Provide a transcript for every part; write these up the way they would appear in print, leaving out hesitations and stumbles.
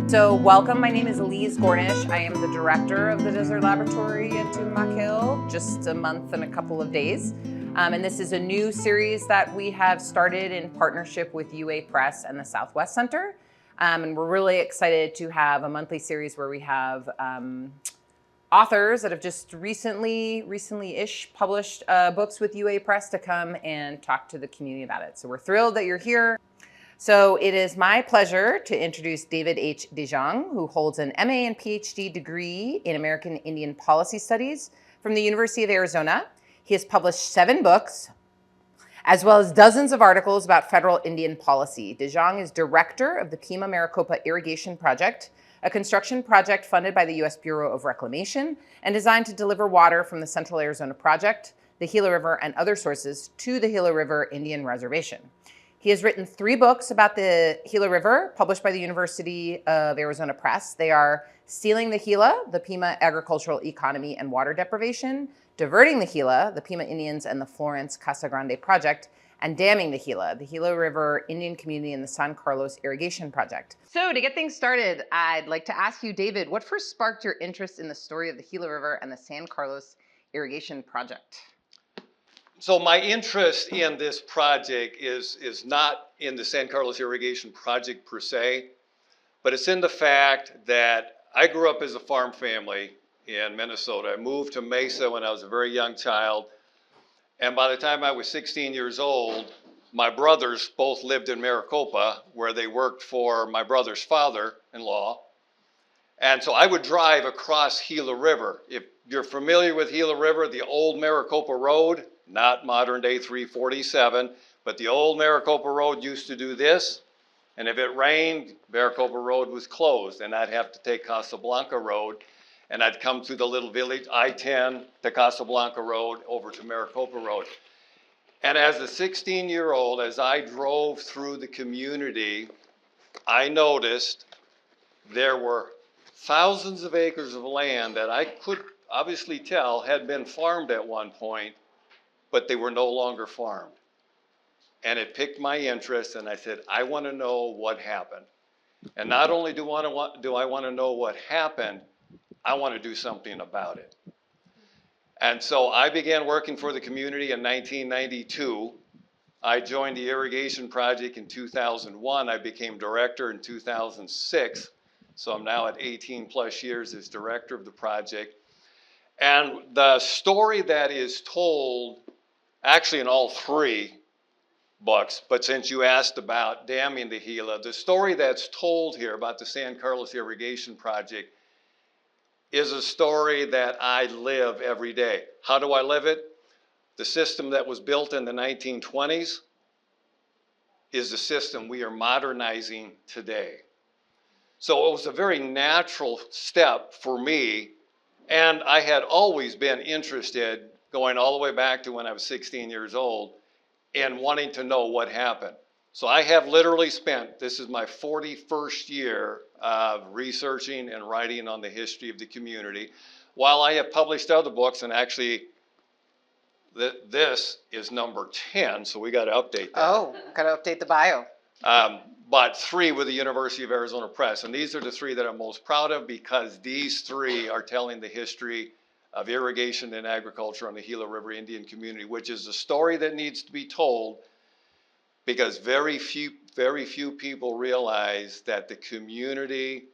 So welcome, my name is Elise Gornish. I am the director of the Desert Laboratory at Tumamoc, just a month and a couple of days. And this is a new series that we have started in partnership with UA Press and the Southwest Center. And we're really excited to have a monthly series where we have authors that have just recently-ish published books with UA Press to come and talk to the community about it. So we're thrilled that you're here. So it is my pleasure to introduce David H. DeJong, who holds an MA and PhD degree in American Indian Policy Studies from the University of Arizona. He has published 7 books, as well as dozens of articles about federal Indian policy. DeJong is director of the Pima-Maricopa Irrigation Project, a construction project funded by the U.S. Bureau of Reclamation and designed to deliver water from the Central Arizona Project, the Gila River, and other sources to the Gila River Indian Reservation. He has written 3 books about the Gila River, published by the University of Arizona Press. They are Stealing the Gila, the Pima Agricultural Economy and Water Deprivation, Diverting the Gila, the Pima Indians and the Florence Casa Grande Project, and Damming the Gila River Indian Community and the San Carlos Irrigation Project. So to get things started, I'd like to ask you, David, what first sparked your interest in the story of the Gila River and the San Carlos Irrigation Project? So my interest in this project is not in the San Carlos Irrigation Project per se, but it's in the fact that I grew up as a farm family in Minnesota. I moved to Mesa when I was a very young child, and by the time I was 16 years old, my brothers both lived in Maricopa, where they worked for my brother's father-in-law. And so I would drive across Gila River. If you're familiar with Gila River, the old Maricopa Road, not modern day 347, but the old Maricopa Road used to do this. And if it rained, Maricopa Road was closed, and I'd have to take Casablanca Road, and I'd come through the little village, I-10 to Casablanca Road over to Maricopa Road. And as a 16-year-old, as I drove through the community, I noticed there were thousands of acres of land that I could obviously tell had been farmed at one point, but they were no longer farmed. And it piqued my interest, and I said, I want to know what happened. And not only do I want to know what happened, I want to do something about it. And so I began working for the community in 1992. I joined the Irrigation Project in 2001. I became director in 2006. So I'm now at 18 plus years as director of the project. And the story that is told, actually in all 3 books, but since you asked about damming the Gila, the story that's told here about the San Carlos Irrigation Project is a story that I live every day. How do I live it? The system that was built in the 1920s is the system we are modernizing today. So it was a very natural step for me, and I had always been interested, going all the way back to when I was 16 years old, in wanting to know what happened. So I have literally spent, this is my 41st year of researching and writing on the history of the community, while I have published other books, and actually this is number 10, so we got to update that. Oh, got to update the bio. But 3 with the University of Arizona Press. And these are the 3 that I'm most proud of, because these 3 are telling the history of irrigation and agriculture on the Gila River Indian community, which is a story that needs to be told, because very few people realize that the community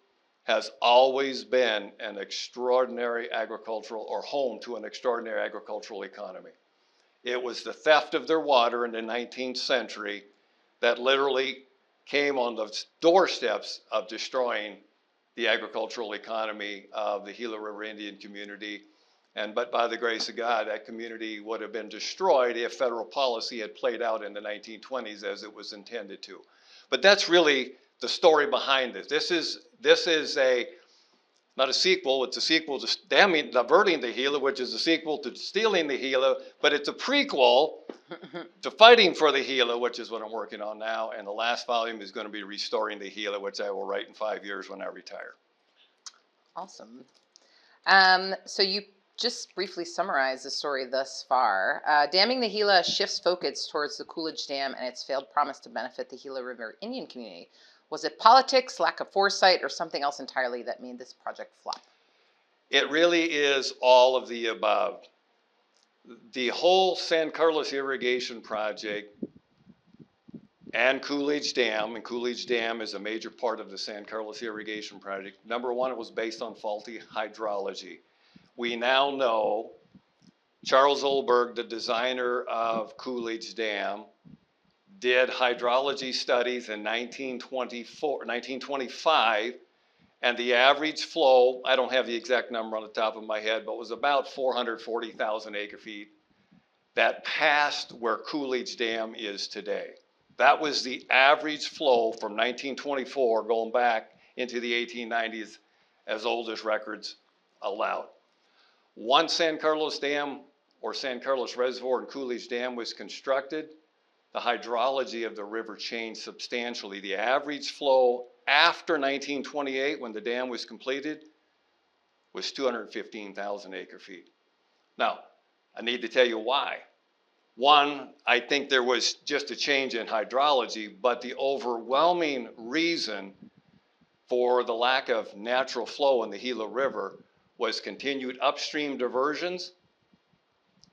has always been an extraordinary agricultural, or home to an extraordinary agricultural economy. It was the theft of their water in the 19th century that literally came on the doorsteps of destroying the agricultural economy of the Gila River Indian community. But by the grace of God, that community would have been destroyed if federal policy had played out in the 1920s as it was intended to. But that's really the story behind this. This is not a sequel, it's a sequel to Diverting the Gila, which is a sequel to Stealing the Gila, but it's a prequel to Fighting for the Gila, which is what I'm working on now. And the last volume is going to be Restoring the Gila, which I will write in 5 years when I retire. Awesome. So you just briefly summarize the story thus far. Damming the Gila shifts focus towards the Coolidge Dam and its failed promise to benefit the Gila River Indian community. Was it politics, lack of foresight, or something else entirely that made this project flop? It really is all of the above. The whole San Carlos irrigation project and Coolidge Dam, and Coolidge Dam is a major part of the San Carlos irrigation project. Number one, it was based on faulty hydrology. We now know Charles Olberg, the designer of Coolidge Dam, did hydrology studies in 1925, and the average flow, I don't have the exact number on the top of my head, but was about 440,000 acre feet that passed where Coolidge Dam is today. That was the average flow from 1924 going back into the 1890s, as old as records allowed. Once San Carlos Dam or San Carlos Reservoir and Coolidge Dam was constructed, the hydrology of the river changed substantially. The average flow after 1928, when the dam was completed, was 215,000 acre feet. Now, I need to tell you why. One, I think there was just a change in hydrology, but the overwhelming reason for the lack of natural flow in the Gila River was continued upstream diversions,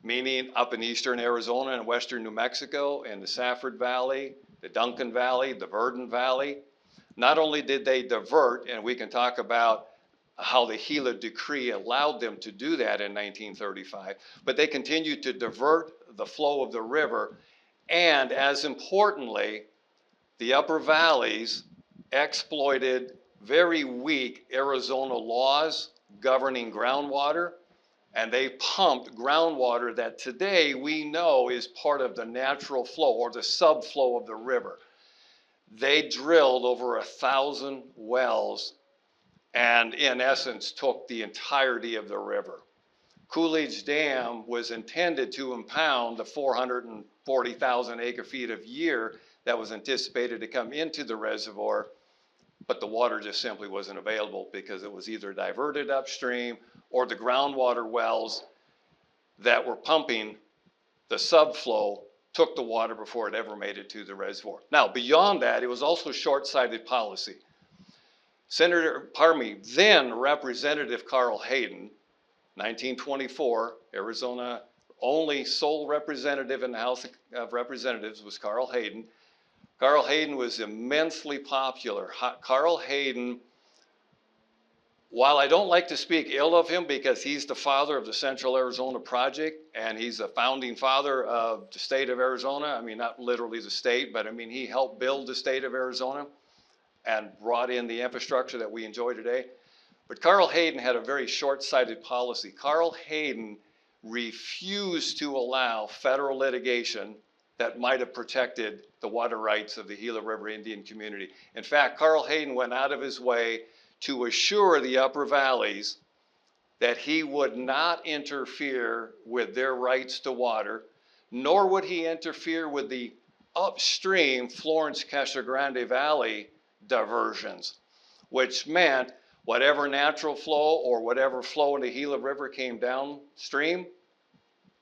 meaning up in eastern Arizona and western New Mexico, in the Safford Valley, the Duncan Valley, the Verdon Valley. Not only did they divert, and we can talk about how the Gila Decree allowed them to do that in 1935, but they continued to divert the flow of the river, and as importantly, the upper valleys exploited very weak Arizona laws governing groundwater, and they pumped groundwater that today we know is part of the natural flow or the subflow of the river. They drilled over 1,000 wells and in essence took the entirety of the river. Coolidge Dam was intended to impound the 440,000 acre feet of year that was anticipated to come into the reservoir, but the water just simply wasn't available because it was either diverted upstream or the groundwater wells that were pumping the subflow took the water before it ever made it to the reservoir. Now, beyond that, it was also short-sighted policy. Then Representative Carl Hayden, 1924, Arizona only sole representative in the House of Representatives was Carl Hayden. Carl Hayden was immensely popular. Carl Hayden, while I don't like to speak ill of him because he's the father of the Central Arizona Project and he's a founding father of the state of Arizona, I mean, not literally the state, but I mean, he helped build the state of Arizona and brought in the infrastructure that we enjoy today. But Carl Hayden had a very short-sighted policy. Carl Hayden refused to allow federal litigation that might have protected the water rights of the Gila River Indian community. In fact, Carl Hayden went out of his way to assure the upper valleys that he would not interfere with their rights to water, nor would he interfere with the upstream Florence-Casa Grande Valley diversions, which meant whatever natural flow or whatever flow in the Gila River came downstream,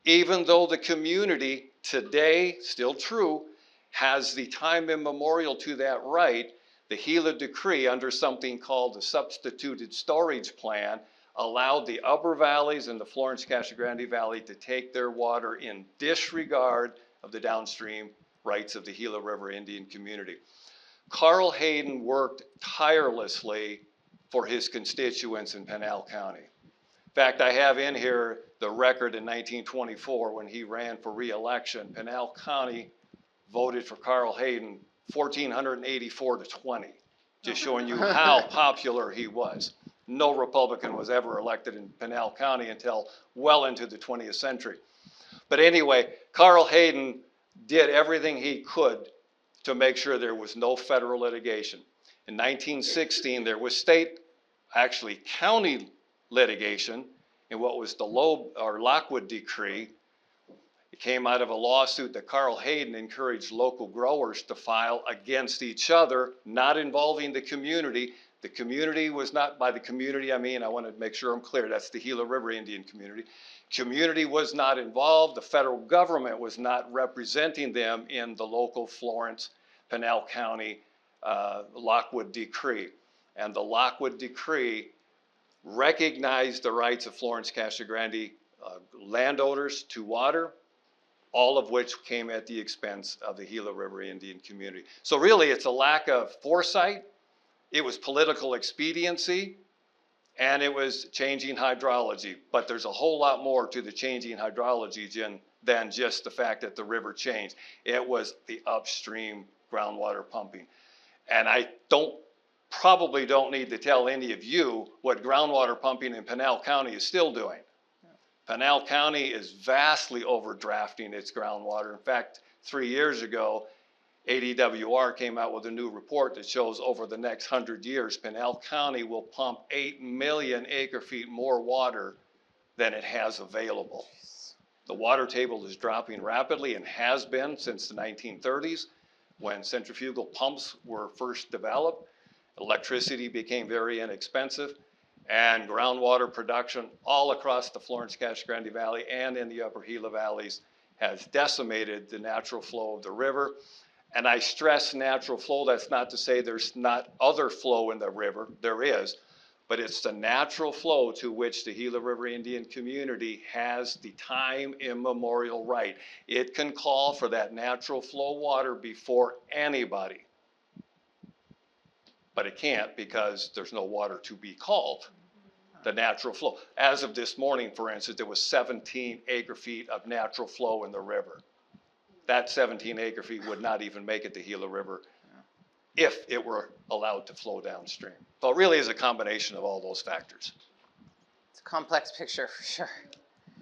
even though the community today, still true, has the time immemorial to that right, the Gila Decree under something called the Substituted Storage Plan allowed the upper valleys and the Florence-Casa Grande Valley to take their water in disregard of the downstream rights of the Gila River Indian community. Carl Hayden worked tirelessly for his constituents in Pinal County. In fact, I have in here the record in 1924 when he ran for re-election. Pinal County voted for Carl Hayden 1,484 to 20, just showing you how popular he was. No Republican was ever elected in Pinal County until well into the 20th century. But anyway, Carl Hayden did everything he could to make sure there was no federal litigation. In 1916, there was actually county litigation in what was the Lockwood Decree. It came out of a lawsuit that Carl Hayden encouraged local growers to file against each other, not involving the community. The community was not, by the community I mean, I want to make sure I'm clear, that's the Gila River Indian community. Community was not involved. The federal government was not representing them in the local Florence, Pinal County Lockwood Decree. And the Lockwood Decree recognized the rights of Florence-Casa Grande landowners to water, all of which came at the expense of the Gila River Indian community. So really, it's a lack of foresight, it was political expediency, and it was changing hydrology. But there's a whole lot more to the changing hydrology than just the fact that the river changed. It was the upstream groundwater pumping. And I probably don't need to tell any of you what groundwater pumping in Pinal County is still doing. Pinal County is vastly overdrafting its groundwater. In fact, 3 years ago, ADWR came out with a new report that shows over the next 100 years, Pinal County will pump 8 million acre feet more water than it has available. The water table is dropping rapidly and has been since the 1930s when centrifugal pumps were first developed. Electricity became very inexpensive, and groundwater production all across the Florence-Casa Grande Valley and in the upper Gila valleys has decimated the natural flow of the river. And I stress natural flow. That's not to say there's not other flow in the river. There is. But it's the natural flow to which the Gila River Indian community has the time immemorial right. It can call for that natural flow water before anybody. But it can't because there's no water to be called. The natural flow. As of this morning, for instance, there was 17 acre feet of natural flow in the river. That 17 acre feet would not even make it to Gila River if it were allowed to flow downstream. So it really is a combination of all those factors. It's a complex picture for sure.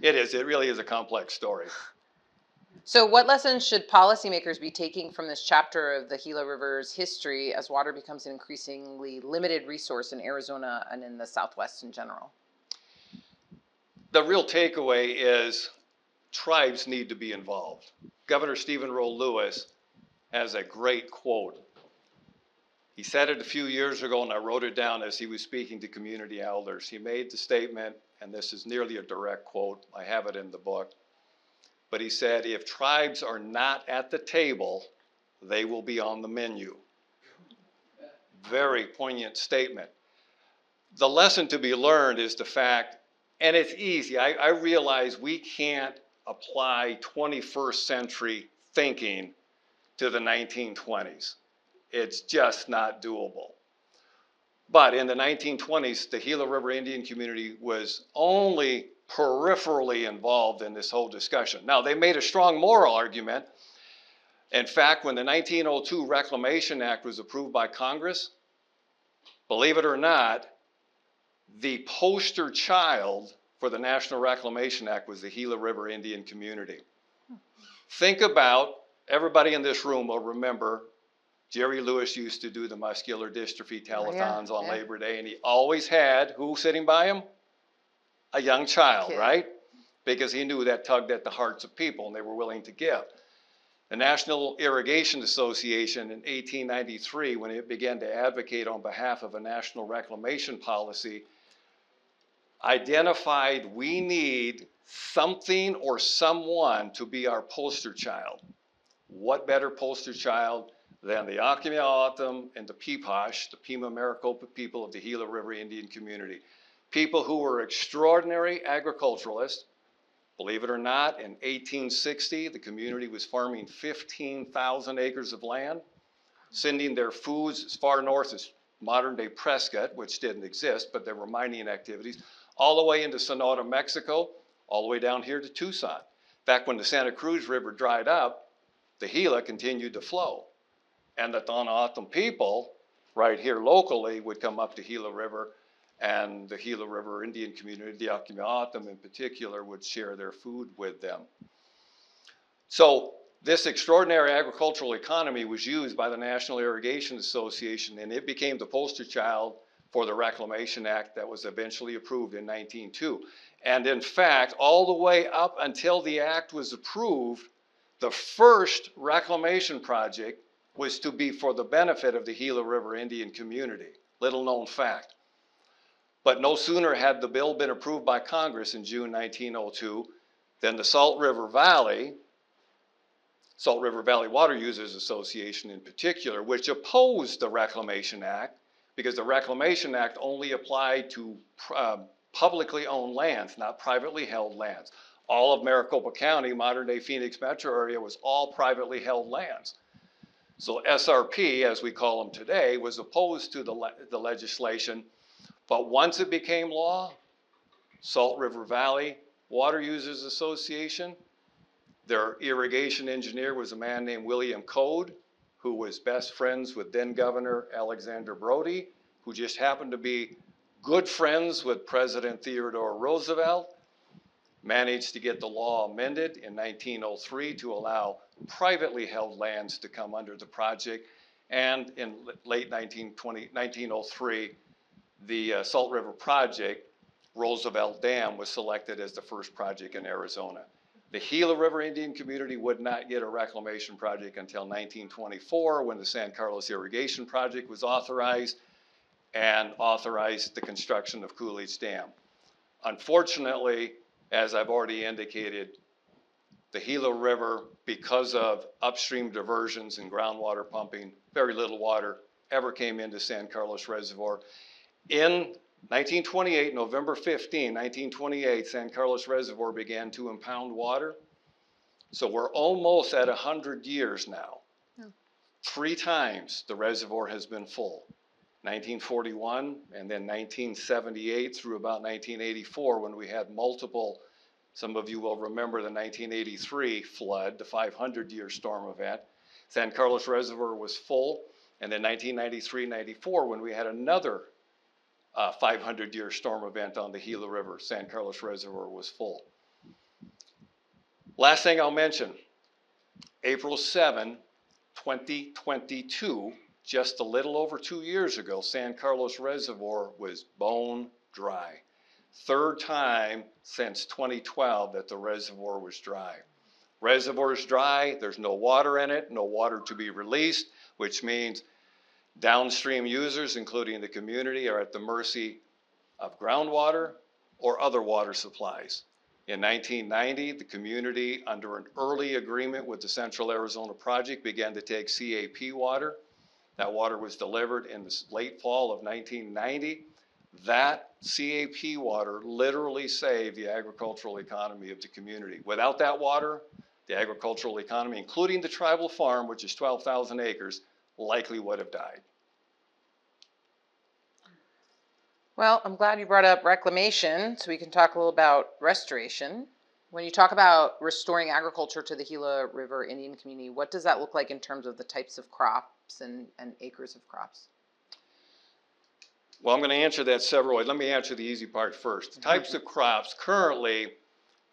It is. It really is a complex story. So what lessons should policymakers be taking from this chapter of the Gila River's history as water becomes an increasingly limited resource in Arizona and in the Southwest in general? The real takeaway is tribes need to be involved. Governor Stephen Roe Lewis has a great quote. He said it a few years ago, and I wrote it down as he was speaking to community elders. He made the statement, and this is nearly a direct quote. I have it in the book. But he said, if tribes are not at the table, they will be on the menu. Very poignant statement. The lesson to be learned is the fact, and it's easy. I realize we can't apply 21st century thinking to the 1920s. It's just not doable. But in the 1920s, the Gila River Indian community was only peripherally involved in this whole discussion. Now, they made a strong moral argument. In fact, when the 1902 Reclamation Act was approved by Congress, believe it or not, the poster child for the National Reclamation Act was the Gila River Indian community. Think about, everybody in this room will remember Jerry Lewis used to do the muscular dystrophy telethons on Labor Day, and he always had who sitting by him? A young child, right? Because he knew that tugged at the hearts of people and they were willing to give. The National Irrigation Association in 1893, when it began to advocate on behalf of a national reclamation policy, identified we need something or someone to be our poster child. What better poster child than the Akimiawatam and the Peeposh, the Pima Maricopa people of the Gila River Indian community. People who were extraordinary agriculturalists. Believe it or not, in 1860, the community was farming 15,000 acres of land, sending their foods as far north as modern-day Prescott, which didn't exist, but there were mining activities, all the way into Sonora, Mexico, all the way down here to Tucson. Back when the Santa Cruz River dried up, the Gila continued to flow. And the Tohono people, right here locally, would come up to Gila River, and the Gila River Indian community, the Akimiawatam in particular, would share their food with them. So this extraordinary agricultural economy was used by the National Irrigation Association, and it became the poster child for the Reclamation Act that was eventually approved in 1902. And in fact, all the way up until the act was approved, the first reclamation project was to be for the benefit of the Gila River Indian community. Little known fact. But no sooner had the bill been approved by Congress in June 1902 than the Salt River Valley Salt River Valley Water Users Association in particular, which opposed the Reclamation Act because the Reclamation Act only applied to publicly owned lands, not privately held lands. All of Maricopa County, modern-day Phoenix metro area, was all privately held lands. So SRP, as we call them today, was opposed to the legislation, but once it became law, Salt River Valley Water Users Association, their irrigation engineer was a man named William Code, who was best friends with then Governor Alexander Brody, who just happened to be good friends with President Theodore Roosevelt, managed to get the law amended in 1903 to allow privately held lands to come under the project. And in late 1903, the Salt River Project, Roosevelt Dam, was selected as the first project in Arizona. The Gila River Indian community would not get a reclamation project until 1924 when the San Carlos Irrigation Project was authorized and authorized the construction of Coolidge Dam. Unfortunately, as I've already indicated, the Gila River, because of upstream diversions and groundwater pumping, very little water ever came into San Carlos Reservoir. In 1928, November 15, 1928, San Carlos Reservoir began to impound water. So we're almost at 100 years now. Oh. 3 times the reservoir has been full. 1941 and then 1978 through about 1984 when we had multiple, some of you will remember the 1983 flood, the 500-year storm event. San Carlos Reservoir was full, and then 1993-94 when we had another 500-year storm event on the Gila River, San Carlos Reservoir was full. Last thing I'll mention, April 7, 2022, just a little over 2 years ago, San Carlos Reservoir was bone dry. 3rd time since 2012 that the reservoir was dry. Reservoir is dry, there's no water in it, no water to be released, which means downstream users, including the community, are at the mercy of groundwater or other water supplies. In 1990, the community, under an early agreement with the Central Arizona Project, began to take CAP water. That water was delivered in the late fall of 1990. That CAP water literally saved the agricultural economy of the community. Without that water, the agricultural economy, including the tribal farm, which is 12,000 acres, likely would have died. Well, I'm glad you brought up reclamation, so we can talk a little about restoration. When you talk about restoring agriculture to the Gila River Indian community, what does that look like in terms of the types of crops and acres of crops? Well, I'm going to answer that several ways. Let me answer the easy part first. The types of crops currently,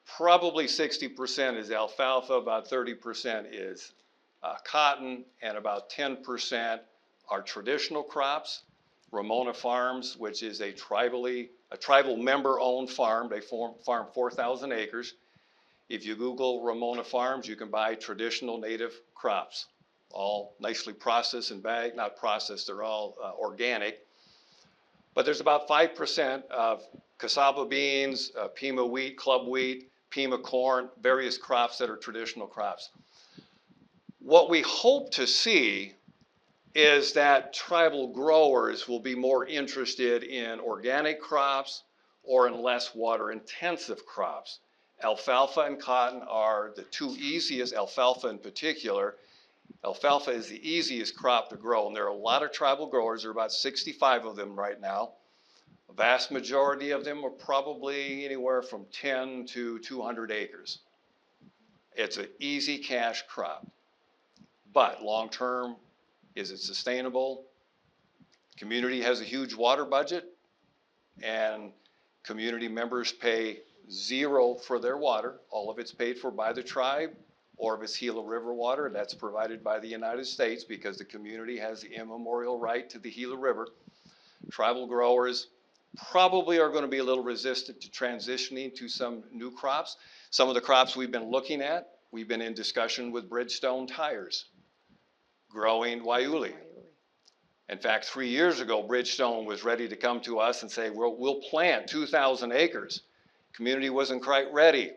probably 60% is alfalfa, about 30% is cotton, and about 10% are traditional crops. Ramona Farms, which is a tribal member-owned farm. They farm 4,000 acres. If you Google Ramona Farms, you can buy traditional native crops, all nicely processed and bagged. Not processed, they're all organic. But there's about 5% of cassava beans, pima wheat, club wheat, pima corn, various crops that are traditional crops. What we hope to see is that tribal growers will be more interested in organic crops or in less water-intensive crops. Alfalfa and cotton are the 2 easiest, alfalfa in particular. Alfalfa is the easiest crop to grow, and there are a lot of tribal growers. There are about 65 of them right now. A vast majority of them are probably anywhere from 10 to 200 acres. It's an easy cash crop, but long-term, is it sustainable? Community has a huge water budget, and community members pay 0 for their water. All of it's paid for by the tribe, or if it's Gila River water, that's provided by the United States because the community has the immemorial right to the Gila River. Tribal growers probably are going to be a little resistant to transitioning to some new crops. Some of the crops we've been looking at, we've been in discussion with Bridgestone Tires, growing Waiuli. In fact, 3 years ago, Bridgestone was ready to come to us and say, we'll plant 2,000 acres. Community wasn't quite ready.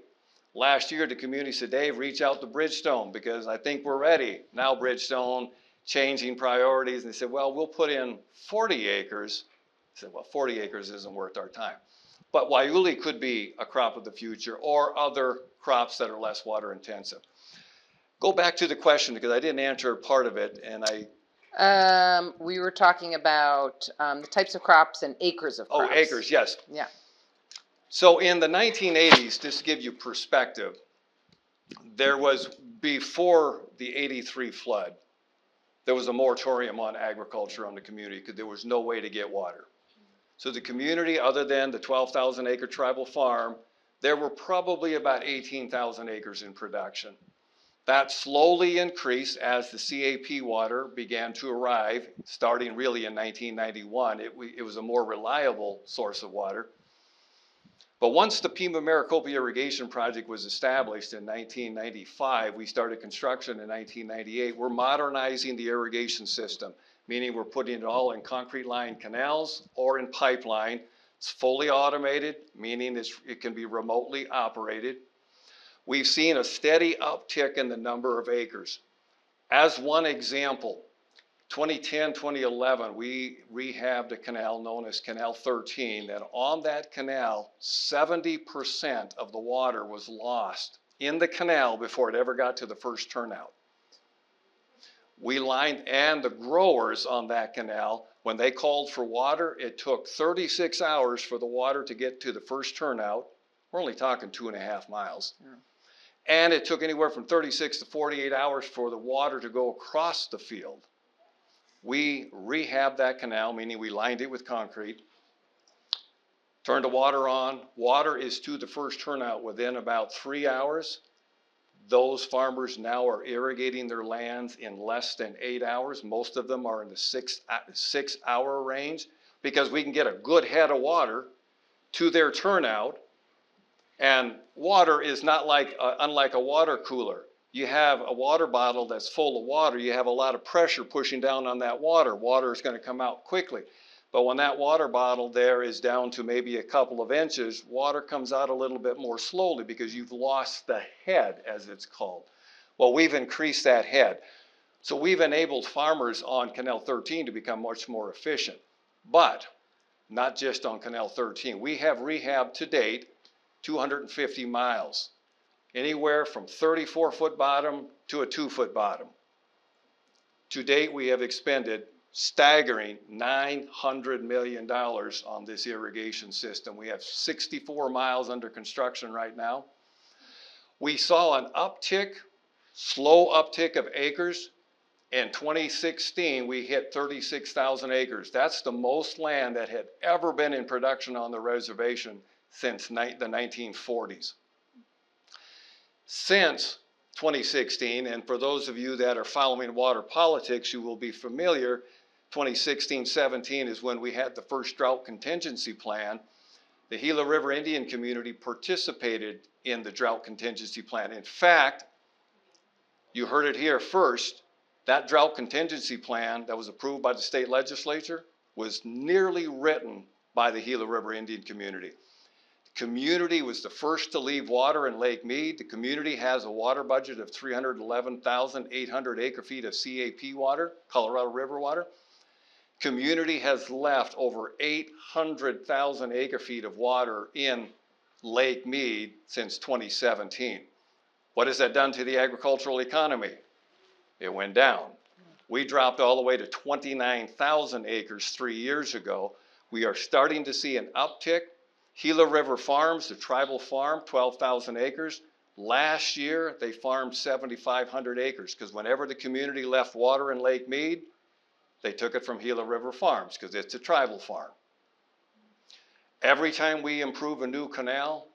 Last year, the community said, Dave, reach out to Bridgestone because I think we're ready. Now Bridgestone changing priorities, and they said, well, we'll put in 40 acres. I said, well, 40 acres isn't worth our time. But Waiuli could be a crop of the future or other crops that are less water intensive. Go back to the question because I didn't answer part of it, and We were talking about the types of crops and acres of crops. Oh, acres, yes. Yeah. So in the 1980s, just to give you perspective, there was, before the 83 flood, there was a moratorium on agriculture on the community because there was no way to get water. So the community, other than the 12,000 acre tribal farm, there were probably about 18,000 acres in production. That slowly increased as the CAP water began to arrive, starting really in 1991. It was a more reliable source of water. But once the Pima Maricopa Irrigation Project was established in 1995, we started construction in 1998. We're modernizing the irrigation system, meaning we're putting it all in concrete lined canals or in pipeline. It's fully automated, meaning it can be remotely operated. We've seen a steady uptick in the number of acres. As one example, 2010, 2011, we rehabbed a canal known as Canal 13, and on that canal, 70% of the water was lost in the canal before it ever got to the first turnout. We lined, and the growers on that canal, when they called for water, it took 36 hours for the water to get to the first turnout. We're only talking 2.5 miles. Yeah. And it took anywhere from 36 to 48 hours for the water to go across the field. We rehabbed that canal, meaning we lined it with concrete, turned the water on. Water is to the first turnout within about 3 hours. Those farmers now are irrigating their lands in less than 8 hours. Most of them are in the 6-hour range because we can get a good head of water to their turnout. And water is not unlike a water cooler. You have a water bottle that's full of water, you have a lot of pressure pushing down on that water. Water is going to come out quickly. But when that water bottle there is down to maybe a couple of inches, water comes out a little bit more slowly because you've lost the head, as it's called. Well, we've increased that head. So we've enabled farmers on Canal 13 to become much more efficient. But not just on Canal 13. We have rehabbed to date 250 miles. Anywhere from 34-foot bottom to a 2-foot bottom. To date, we have expended staggering $900 million on this irrigation system. We have 64 miles under construction right now. We saw an uptick, slow uptick of acres. In 2016, we hit 36,000 acres. That's the most land that had ever been in production on the reservation since the 1940s. Since 2016, and for those of you that are following water politics, you will be familiar, 2016-17 is when we had the first drought contingency plan. The Gila River Indian community participated in the drought contingency plan. In fact, you heard it here first, that drought contingency plan that was approved by the state legislature was nearly written by the Gila River Indian community. Community was the first to leave water in Lake Mead. The community has a water budget of 311,800 acre feet of CAP water, Colorado River water. Community has left over 800,000 acre feet of water in Lake Mead since 2017. What has that done to the agricultural economy? It went down. We dropped all the way to 29,000 acres 3 years ago. We are starting to see an uptick. Gila River Farms, the tribal farm, 12,000 acres. Last year, they farmed 7,500 acres because whenever the community left water in Lake Mead, they took it from Gila River Farms because it's a tribal farm. Every time we improve a new canal,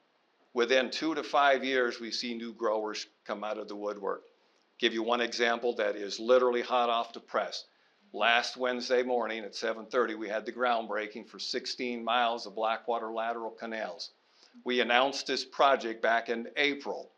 within 2 to 5 years, we see new growers come out of the woodwork. Give you one example that is literally hot off the press. Last Wednesday morning at 7:30, we had the groundbreaking for 16 miles of Blackwater lateral canals. We announced this project back in April.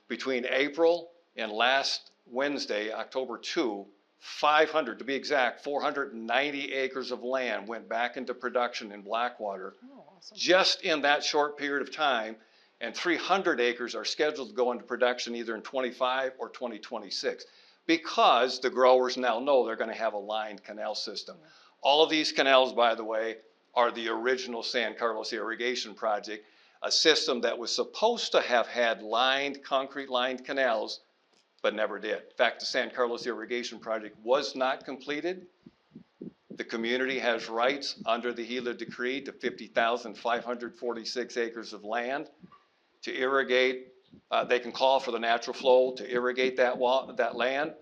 Between April and last Wednesday, October 2, 500, to be exact, 490 acres of land went back into production in Blackwater. Oh, awesome. Just in that short period of time. and 300 acres are scheduled to go into production either in 25 or 2026, because the growers now know they're going to have a lined canal system. All of these canals, by the way, are the original San Carlos Irrigation Project, a system that was supposed to have had concrete lined canals, but never did. In fact, the San Carlos Irrigation Project was not completed. The community has rights under the Gila decree to 50,546 acres of land to irrigate. They can call for the natural flow to irrigate that land.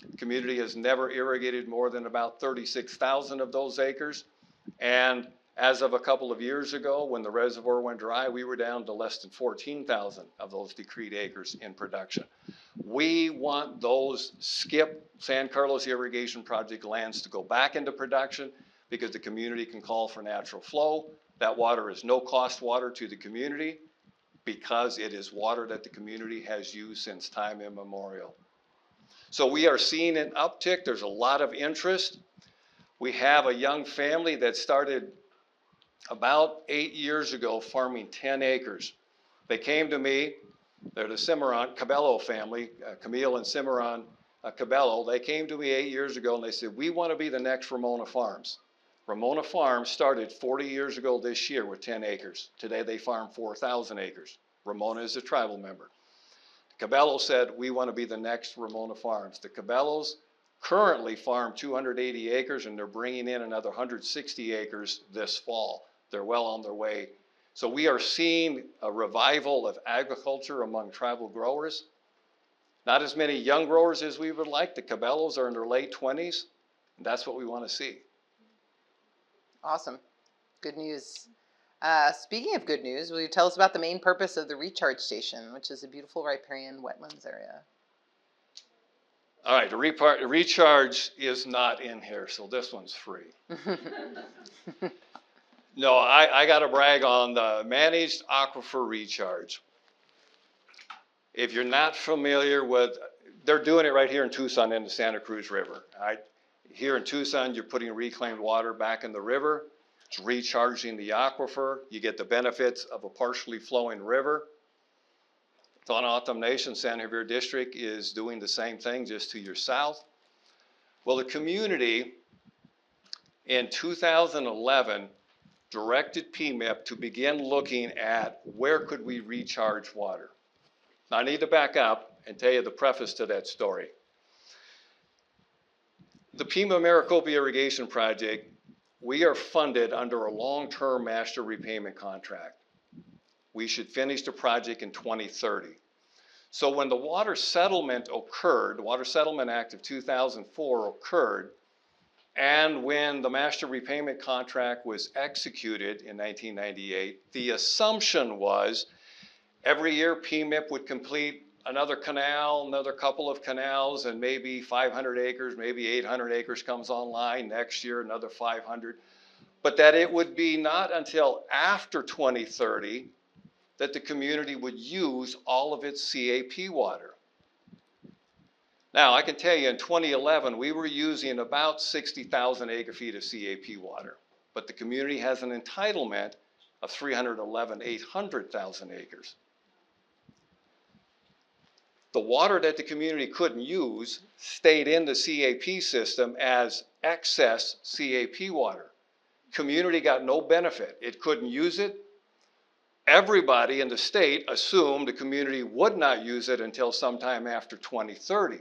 The community has never irrigated more than about 36,000 of those acres. And as of a couple of years ago, when the reservoir went dry, we were down to less than 14,000 of those decreed acres in production. We want those skip San Carlos Irrigation Project lands to go back into production, because the community can call for natural flow. That water is no-cost water to the community, because it is water that the community has used since time immemorial. So we are seeing an uptick. There's a lot of interest. We have a young family that started about 8 years ago farming 10 acres. They came to me. They're the Cimarron Cabello family, Camille and Cimarron Cabello. They came to me 8 years ago and they said, we want to be the next Ramona Farms. Ramona Farms started 40 years ago this year with 10 acres. Today they farm 4,000 acres. Ramona is a tribal member. Cabello said, we want to be the next Ramona Farms. The Cabellos currently farm 280 acres, and they're bringing in another 160 acres this fall. They're well on their way. So we are seeing a revival of agriculture among tribal growers. Not as many young growers as we would like. The Cabellos are in their late 20s, and that's what we want to see. Awesome. Good news. Speaking of good news, will you tell us about the main purpose of the recharge station, which is a beautiful riparian wetlands area? All right, the recharge is not in here, so this one's free. No, I got to brag on the managed aquifer recharge. If you're not familiar with, they're doing it right here in Tucson in the Santa Cruz River. Here in Tucson, you're putting reclaimed water back in the river. It's recharging the aquifer. You get the benefits of a partially flowing river. Autumn Nation, San Javier District is doing the same thing just to your south. Well, the community in 2011 directed PMIP to begin looking at where could we recharge water. Now, I need to back up and tell you the preface to that story. The Pima Maricopa Irrigation Project, we are funded under a long-term master repayment contract. We should finish the project in 2030. So when the water settlement occurred, the Water Settlement Act of 2004 occurred, and when the master repayment contract was executed in 1998, the assumption was every year PMIP would complete another canal, another couple of canals, and maybe 500 acres, maybe 800 acres comes online. Next year, another 500. But that it would be not until after 2030 that the community would use all of its CAP water. Now, I can tell you in 2011, we were using about 60,000 acre-feet of CAP water, but the community has an entitlement of 800,000 acres. The water that the community couldn't use stayed in the CAP system as excess CAP water. Community got no benefit. It couldn't use it. Everybody in the state assumed the community would not use it until sometime after 2030.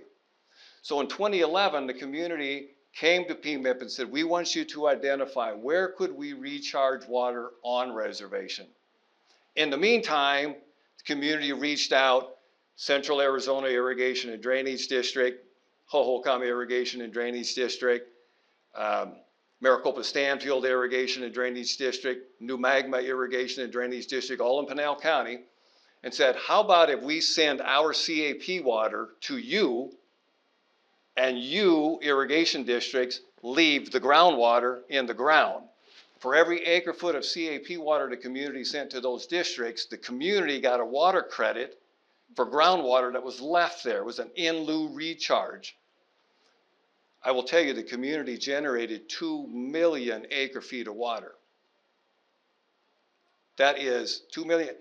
So in 2011, the community came to PMIP and said, we want you to identify where could we recharge water on reservation. In the meantime, the community reached out, Central Arizona Irrigation and Drainage District, Hohokam Irrigation and Drainage District, Maricopa Stanfield Irrigation and Drainage District, New Magma Irrigation and Drainage District, all in Pinal County, and said, how about if we send our CAP water to you, and you, irrigation districts, leave the groundwater in the ground. For every acre foot of CAP water the community sent to those districts, the community got a water credit for groundwater that was left there. It was an in lieu recharge. I will tell you, the community generated 2 million acre feet of water. That is 2 million.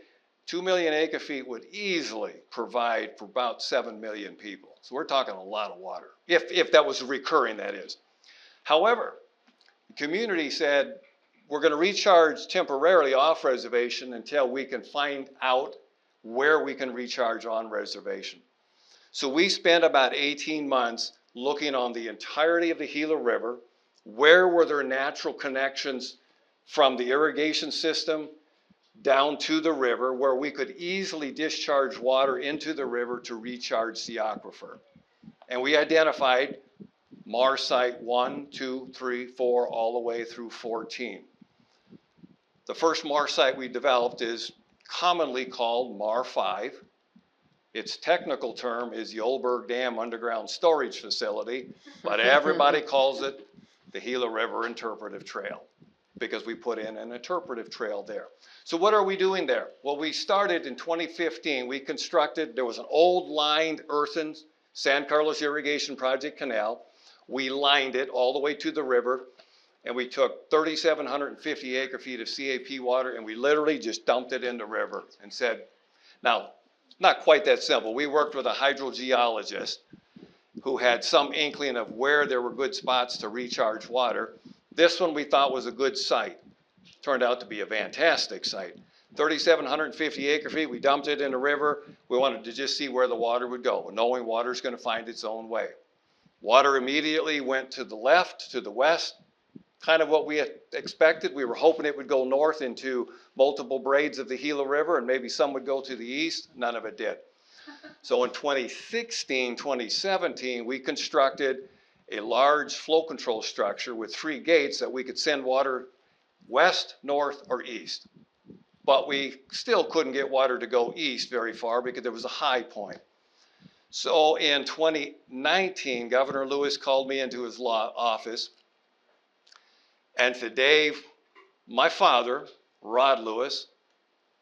2 million acre feet would easily provide for about 7 million people. So we're talking a lot of water, if that was recurring, that is. However, the community said, we're going to recharge temporarily off reservation until we can find out where we can recharge on reservation. So we spent about 18 months looking on the entirety of the Gila River. Where were there natural connections from the irrigation system down to the river where we could easily discharge water into the river to recharge the aquifer? And we identified MAR site 1, 2, 3, 4, all the way through 14. The first MAR site we developed is commonly called MAR 5. Its technical term is the Oldberg Dam Underground Storage Facility, but everybody calls it the Gila River Interpretive Trail because we put in an interpretive trail there. So what are we doing there? Well, we started in 2015. We constructed, there was an old lined earthen San Carlos Irrigation Project canal. We lined it all the way to the river, and we took 3,750 acre feet of CAP water, and we literally just dumped it in the river and said, now, not quite that simple. We worked with a hydrogeologist who had some inkling of where there were good spots to recharge water. This one we thought was a good site. Turned out to be a fantastic site. 3,750 acre feet, we dumped it in the river. We wanted to just see where the water would go, knowing water's going to find its own way. Water immediately went to the left, to the west, kind of what we had expected. We were hoping it would go north into multiple braids of the Gila River, and maybe some would go to the east. None of it did. So in 2016, 2017, we constructed a large flow control structure with 3 gates that we could send water west, north, or east. But we still couldn't get water to go east very far because there was a high point. So in 2019, Governor Lewis called me into his office. And today, my father, Rod Lewis,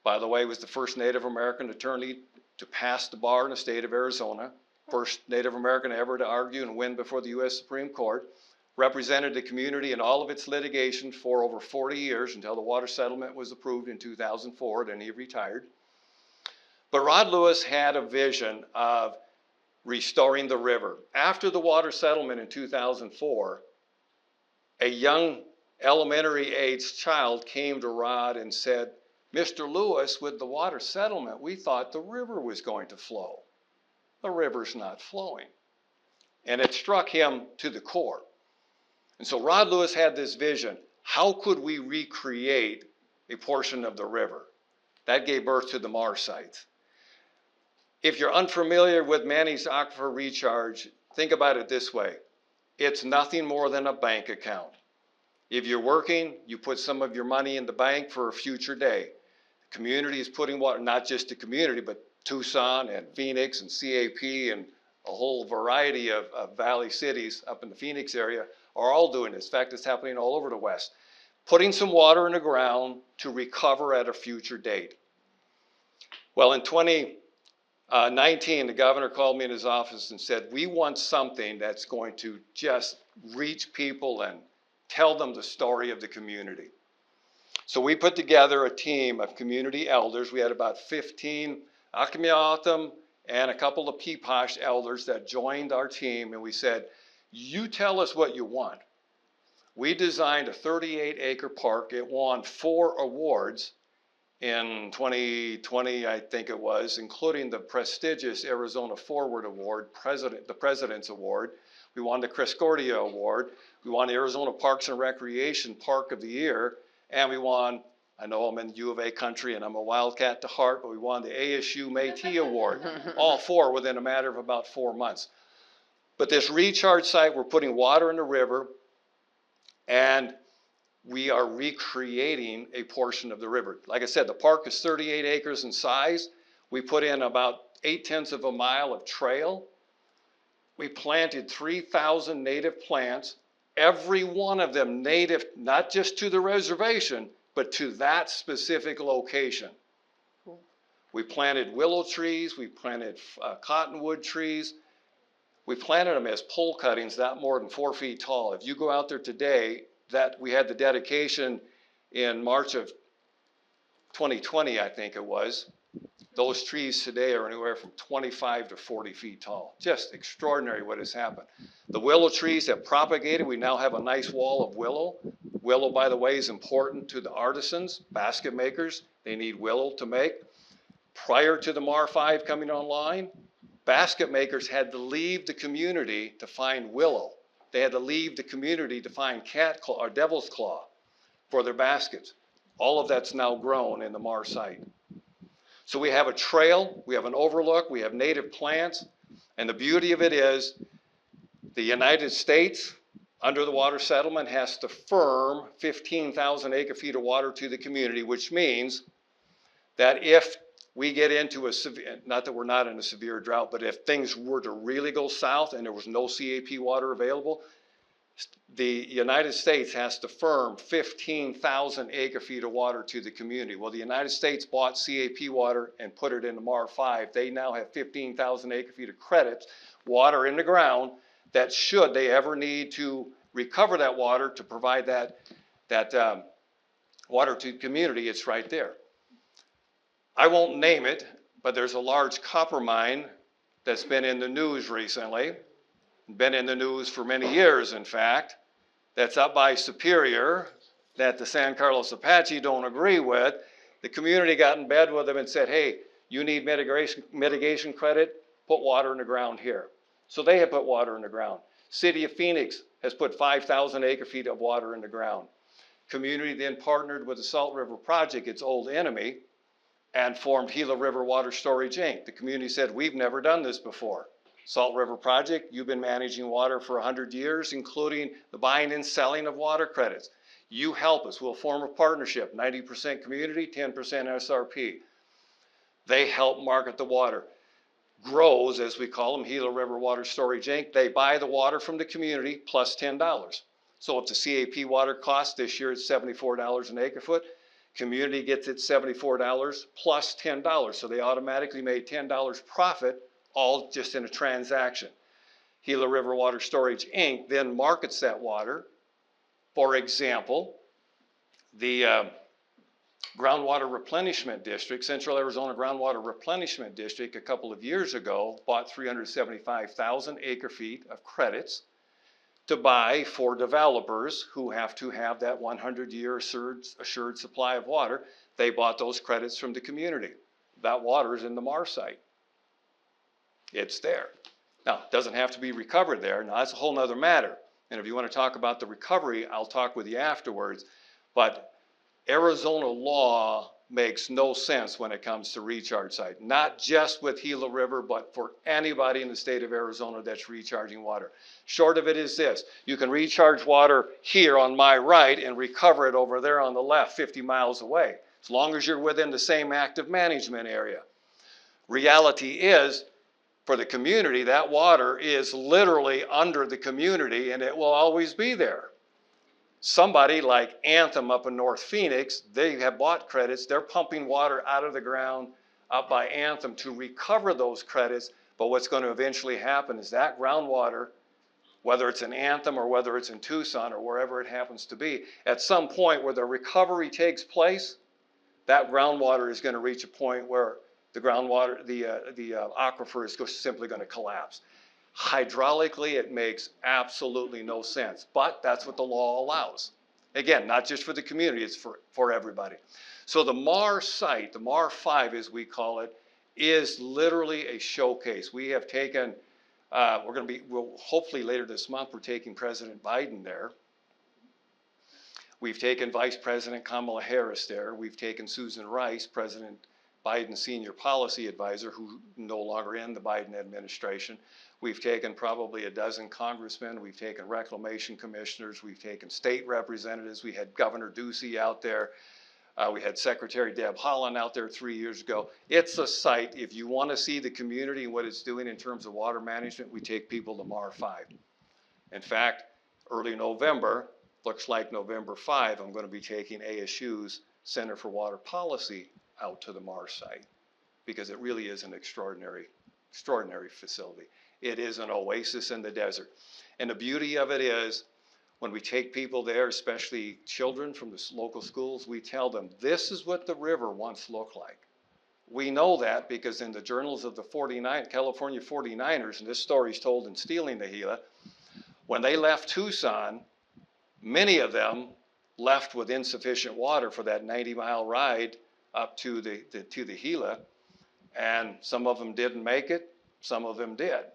by the way, was the first Native American attorney to pass the bar in the state of Arizona, first Native American ever to argue and win before the U.S. Supreme Court, represented the community in all of its litigation for over 40 years until the water settlement was approved in 2004, then he retired. But Rod Lewis had a vision of restoring the river. After the water settlement in 2004, a young elementary aged child came to Rod and said, Mr. Lewis, with the water settlement, we thought the river was going to flow. The river's not flowing. And it struck him to the core. And so Rod Lewis had this vision. How could we recreate a portion of the river? That gave birth to the MAR sites. If you're unfamiliar with managed aquifer recharge, think about it this way. It's nothing more than a bank account. If you're working, you put some of your money in the bank for a future day. The community is putting water, not just the community, but Tucson and Phoenix and CAP and a whole variety of valley cities up in the Phoenix area are all doing this. In fact, it's happening all over the West. Putting some water in the ground to recover at a future date. Well, in 2019, the governor called me in his office and said, we want something that's going to just reach people and tell them the story of the community. So we put together a team of community elders. We had about 15 Akimiatam and a couple of Peeposh elders that joined our team, and we said, you tell us what you want. We designed a 38-acre park. It won 4 awards in 2020, I think it was, including the prestigious Arizona Forward Award, the President's Award. We won the Crescordia Award. We won the Arizona Parks and Recreation Park of the Year. And we won, I know I'm in U of A country and I'm a Wildcat to heart, but we won the ASU Métis Award. All 4 within a matter of about 4 months. But this recharge site, we're putting water in the river, and we are recreating a portion of the river. Like I said, the park is 38 acres in size. We put in about 0.8 of a mile of trail. We planted 3,000 native plants, every one of them native, not just to the reservation, but to that specific location. Cool. We planted willow trees, we planted cottonwood trees. We planted them as pole cuttings, not more than 4 feet tall. If you go out there today, that we had the dedication in March of 2020, I think it was. Those trees today are anywhere from 25 to 40 feet tall. Just extraordinary what has happened. The willow trees have propagated. We now have a nice wall of willow. Willow, by the way, is important to the artisans, basket makers. They need willow to make. Prior to the MAR 5 coming online, basket makers had to leave the community to find willow. They had to leave the community to find cat claw or devil's claw for their baskets. All of that's now grown in the MAR site. So we have a trail, we have an overlook, we have native plants, and the beauty of it is the United States, under the water settlement, has to firm 15,000 acre-feet of water to the community, which means that if we get into a severe, not that we're not in a severe drought, but if things were to really go south and there was no CAP water available, the United States has to firm 15,000 acre-feet of water to the community. Well, the United States bought CAP water and put it into MAR 5. They now have 15,000 acre-feet of credits, water in the ground, that should they ever need to recover that water to provide that water to the community, it's right there. I won't name it, but there's a large copper mine that's been in the news recently, been in the news for many years, in fact, that's up by Superior, that the San Carlos Apache don't agree with. The community got in bed with them and said, hey, you need mitigation credit, put water in the ground here. So they have put water in the ground. City of Phoenix has put 5,000 acre-feet of water in the ground. Community then partnered with the Salt River Project, its old enemy, and formed Gila River Water Storage Inc. The community said, we've never done this before. Salt River Project, you've been managing water for 100 years, including the buying and selling of water credits. You help us. We'll form a partnership, 90% community, 10% SRP. They help market the water. Grows, as we call them, Gila River Water Storage Inc. They buy the water from the community plus $10. So if the CAP water cost this year is $74 an acre foot, community gets its $74 plus $10. So they automatically made $10 profit, all just in a transaction. Gila River Water Storage Inc. then markets that water. For example, the Groundwater Replenishment District, Central Arizona Groundwater Replenishment District, a couple of years ago, bought 375,000 acre-feet of credits to buy for developers who have to have that 100-year assured supply of water. They bought those credits from the community. That water is in the MAR site. It's there. Now, it doesn't have to be recovered there. Now, that's a whole nother matter. And if you want to talk about the recovery, I'll talk with you afterwards. But Arizona law makes no sense when it comes to recharge site. Not just with Gila River, but for anybody in the state of Arizona that's recharging water. Short of it is this: you can recharge water here on my right and recover it over there on the left, 50 miles away, as long as you're within the same active management area. Reality is, for the community, that water is literally under the community and it will always be there. Somebody like Anthem up in North Phoenix, they have bought credits. They're pumping water out of the ground up by Anthem to recover those credits. But what's going to eventually happen is that groundwater, whether it's in Anthem or whether it's in Tucson or wherever it happens to be, at some point where the recovery takes place, that groundwater is going to reach a point where the groundwater, the aquifer is simply going to collapse. Hydraulically, it makes absolutely no sense, but that's what the law allows. Again, not just for the community, it's for everybody. So the MAR site, the MAR 5 as we call it, is literally a showcase. We have taken, we'll hopefully later this month, we're taking President Biden there. We've taken Vice President Kamala Harris there. We've taken Susan Rice, President Biden's senior policy advisor, who's no longer in the Biden administration. We've taken probably a dozen congressmen. We've taken reclamation commissioners. We've taken state representatives. We had Governor Ducey out there. We had Secretary Deb Haaland out there 3 years ago. It's a site. If you want to see the community and what it's doing in terms of water management, we take people to MAR 5. In fact, early November, looks like November 5, I'm going to be taking ASU's Center for Water Policy out to the MAR site, because it really is an extraordinary facility. It is an oasis in the desert. And the beauty of it is, when we take people there, especially children from the local schools, we tell them, this is what the river once looked like. We know that because in the journals of the California 49ers, and this story is told in Stealing the Gila, when they left Tucson, many of them left with insufficient water for that 90-mile ride up to the Gila, and some of them didn't make it, some of them did.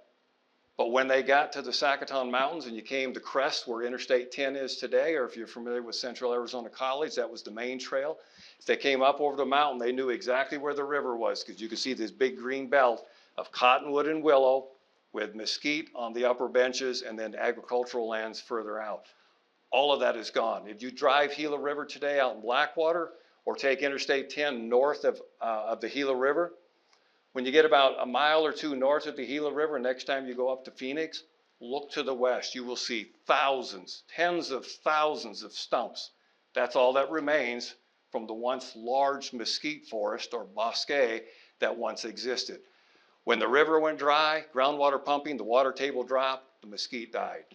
But when they got to the Sacaton Mountains and you came to Crest, where Interstate 10 is today, or if you're familiar with Central Arizona College, that was the main trail. As they came up over the mountain, they knew exactly where the river was, because you could see this big green belt of cottonwood and willow with mesquite on the upper benches and then agricultural lands further out. All of that is gone. If you drive Gila River today out in Blackwater, or take Interstate 10 north of the Gila River, when you get about a mile or two north of the Gila River, next time you go up to Phoenix, look to the west. You will see thousands, tens of thousands of stumps. That's all that remains from the once large mesquite forest or bosque that once existed. When the river went dry, groundwater pumping, the water table dropped, the mesquite died.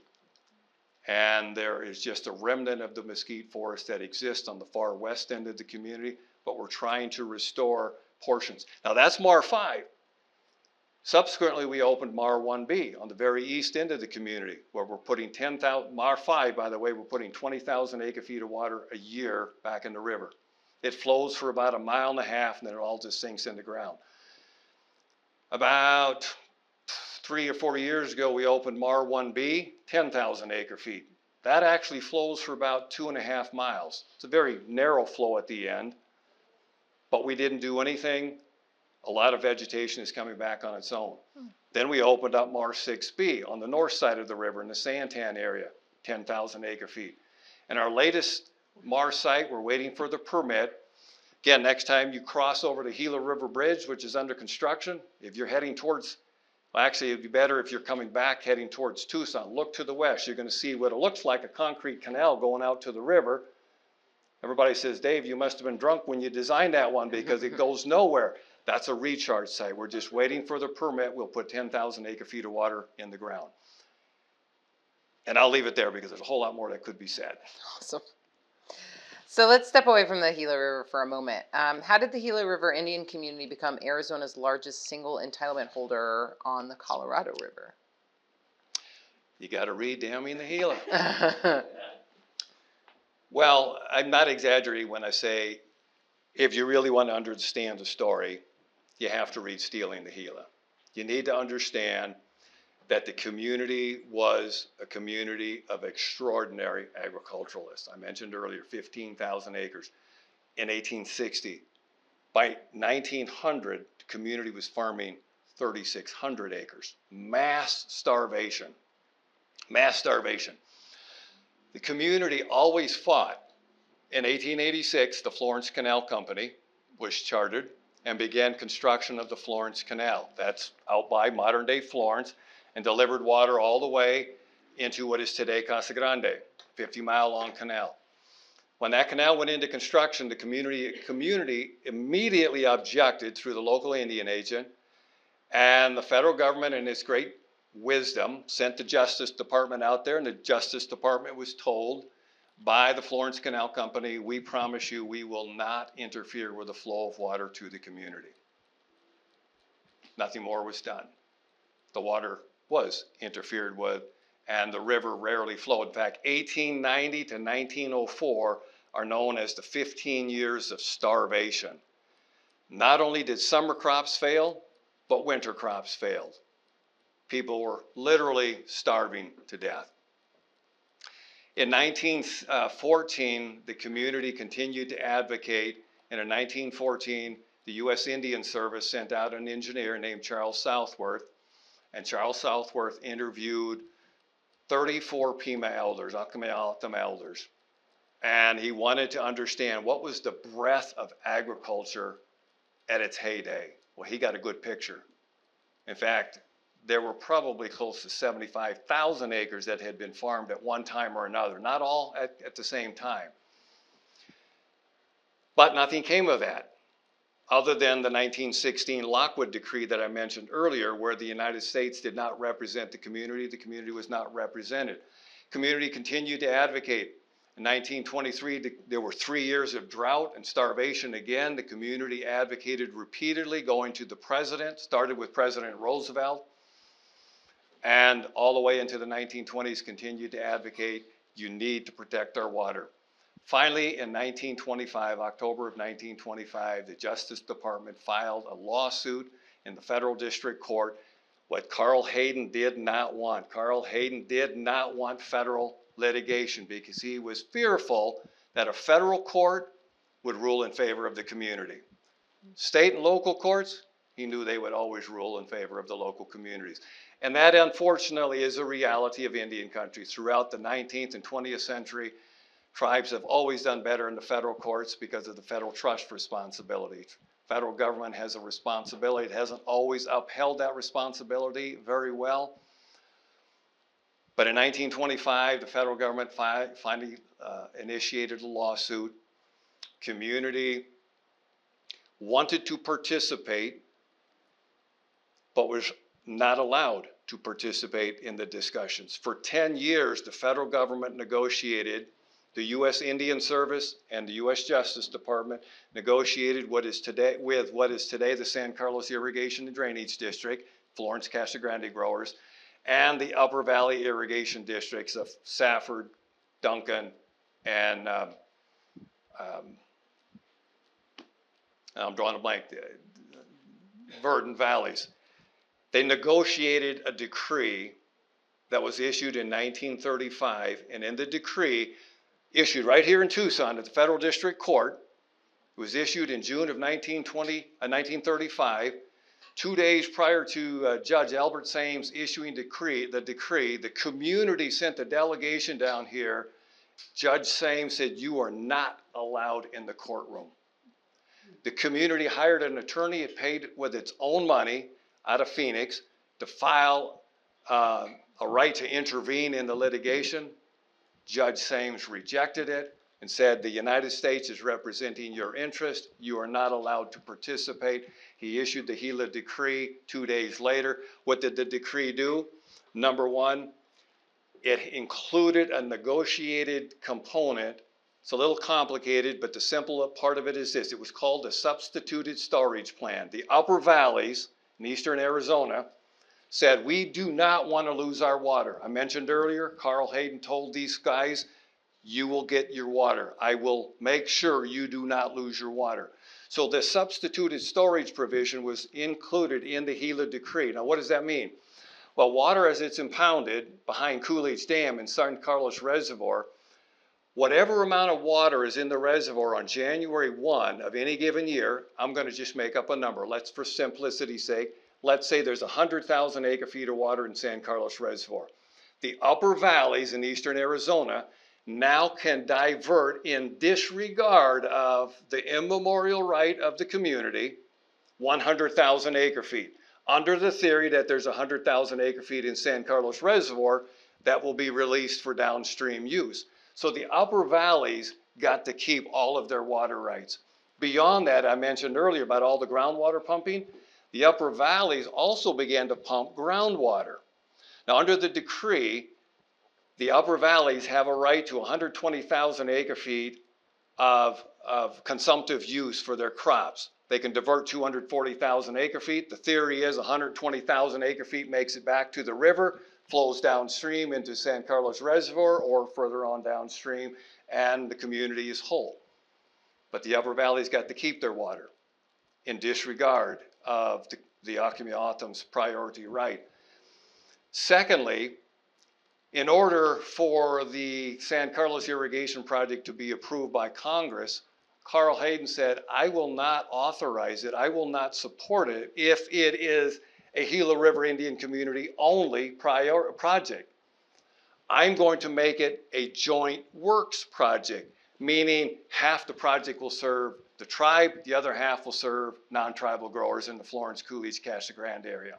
And there is just a remnant of the mesquite forest that exists on the far west end of the community, but we're trying to restore portions. Now that's MAR 5. Subsequently, we opened MAR 1B on the very east end of the community, where we're putting 10,000, MAR 5, by the way, we're putting 20,000 acre-feet of water a year back in the river. It flows for about a mile and a half, and then it all just sinks in the ground. About 3 or 4 years ago, we opened MAR 1B, 10,000 acre-feet. That actually flows for about 2.5 miles. It's a very narrow flow at the end, but we didn't do anything. A lot of vegetation is coming back on its own. Then we opened up MAR 6B on the north side of the river in the Santan area, 10,000 acre-feet. And our latest MAR site, we're waiting for the permit. Again, next time you cross over the Gila River Bridge, which is under construction, if you're heading towards, well, actually it'd be better if you're coming back heading towards Tucson. Look to the west. You're going to see what it looks like a concrete canal going out to the river. Everybody says, Dave, you must have been drunk when you designed that one because it goes nowhere. That's a recharge site. We're just waiting for the permit. We'll put 10,000 acre-feet of water in the ground. And I'll leave it there because there's a whole lot more that could be said. Awesome. So let's step away from the Gila River for a moment. How did the Gila River Indian community become Arizona's largest single entitlement holder on the Colorado River? You got to read Damming the Gila. Well, I'm not exaggerating when I say if you really want to understand the story, you have to read Stealing the Gila. You need to understand that the community was a community of extraordinary agriculturalists. I mentioned earlier, 15,000 acres in 1860. By 1900, the community was farming 3,600 acres. Mass starvation. Mass starvation. The community always fought. In 1886, the Florence Canal Company was chartered and began construction of the Florence Canal. That's out by modern-day Florence, and delivered water all the way into what is today Casa Grande, 50-mile-long canal. When that canal went into construction, the community immediately objected through the local Indian agent, and the federal government, in its great wisdom, sent the Justice Department out there, and the Justice Department was told by the Florence Canal Company, we promise you we will not interfere with the flow of water to the community. Nothing more was done. The water was interfered with, and the river rarely flowed. In fact, 1890 to 1904 are known as the 15 years of starvation. Not only did summer crops fail, but winter crops failed. People were literally starving to death. In 1914, the community continued to advocate, and in 1914, the U.S. Indian Service sent out an engineer named Charles Southworth, and Charles Southworth interviewed 34 Pima elders, Akamayatam elders, and he wanted to understand what was the breadth of agriculture at its heyday. Well, he got a good picture. In fact, there were probably close to 75,000 acres that had been farmed at one time or another, not all at the same time. But nothing came of that, other than the 1916 Lockwood Decree that I mentioned earlier, where the United States did not represent the community was not represented. Community continued to advocate. In 1923, there were 3 years of drought and starvation again. The community advocated repeatedly, going to the president, started with President Roosevelt, and all the way into the 1920s continued to advocate, you need to protect our water. Finally, in 1925, October of 1925, the Justice Department filed a lawsuit in the federal district court, what Carl Hayden did not want. Carl Hayden did not want federal litigation because he was fearful that a federal court would rule in favor of the community. State and local courts, he knew they would always rule in favor of the local communities. And that, unfortunately, is a reality of Indian country. Throughout the 19th and 20th century, tribes have always done better in the federal courts because of the federal trust responsibility. Federal government has a responsibility. It hasn't always upheld that responsibility very well. But in 1925, the federal government finally initiated a lawsuit. Community wanted to participate, but was not allowed to participate in the discussions. For 10 years, the federal government negotiated, the U.S. Indian Service and the U.S. Justice Department negotiated what is today the San Carlos Irrigation and Drainage District, Florence Casa Grande growers, and the Upper Valley Irrigation Districts of Safford, Duncan, and I'm drawing a blank, Verdon Valleys. They negotiated a decree that was issued in 1935, and in the decree, issued right here in Tucson at the Federal District Court, it was issued in June of 1935. 2 days prior to Judge Albert Sames issuing the decree, the community sent a delegation down here. Judge Sames said, you are not allowed in the courtroom. The community hired an attorney. It paid with its own money out of Phoenix to file a right to intervene in the litigation. Judge Sames rejected it and said, the United States is representing your interest. You are not allowed to participate. He issued the Gila decree 2 days later. What did the decree do? Number one, it included a negotiated component. It's a little complicated, but the simple part of it is this. It was called a substituted storage plan. The Upper Valleys in eastern Arizona said, we do not want to lose our water. I mentioned earlier, Carl Hayden told these guys, you will get your water. I will make sure you do not lose your water. So the substituted storage provision was included in the Gila decree. Now, what does that mean? Well, water as it's impounded behind Coolidge Dam in San Carlos Reservoir, whatever amount of water is in the reservoir on January 1 of any given year, I'm going to just make up a number. Let's, for simplicity's sake, let's say there's 100,000 acre feet of water in San Carlos Reservoir. The upper valleys in eastern Arizona now can divert, in disregard of the immemorial right of the community, 100,000 acre feet. Under the theory that there's 100,000 acre feet in San Carlos Reservoir that will be released for downstream use. So the upper valleys got to keep all of their water rights. Beyond that, I mentioned earlier about all the groundwater pumping. The upper valleys also began to pump groundwater. Now, under the decree, the upper valleys have a right to 120,000 acre feet of consumptive use for their crops. They can divert 240,000 acre feet. The theory is 120,000 acre feet makes it back to the river, flows downstream into San Carlos Reservoir or further on downstream, and the community is whole. But the upper valleys got to keep their water in disregard of the Acumulatum's priority right. Secondly, in order for the San Carlos Irrigation Project to be approved by Congress, Carl Hayden said, I will not authorize it, I will not support it if it is a Gila River Indian Community only project. I'm going to make it a joint works project, meaning half the project will serve the tribe, the other half will serve non-tribal growers in the Florence, Coolidge, Casa Grande area.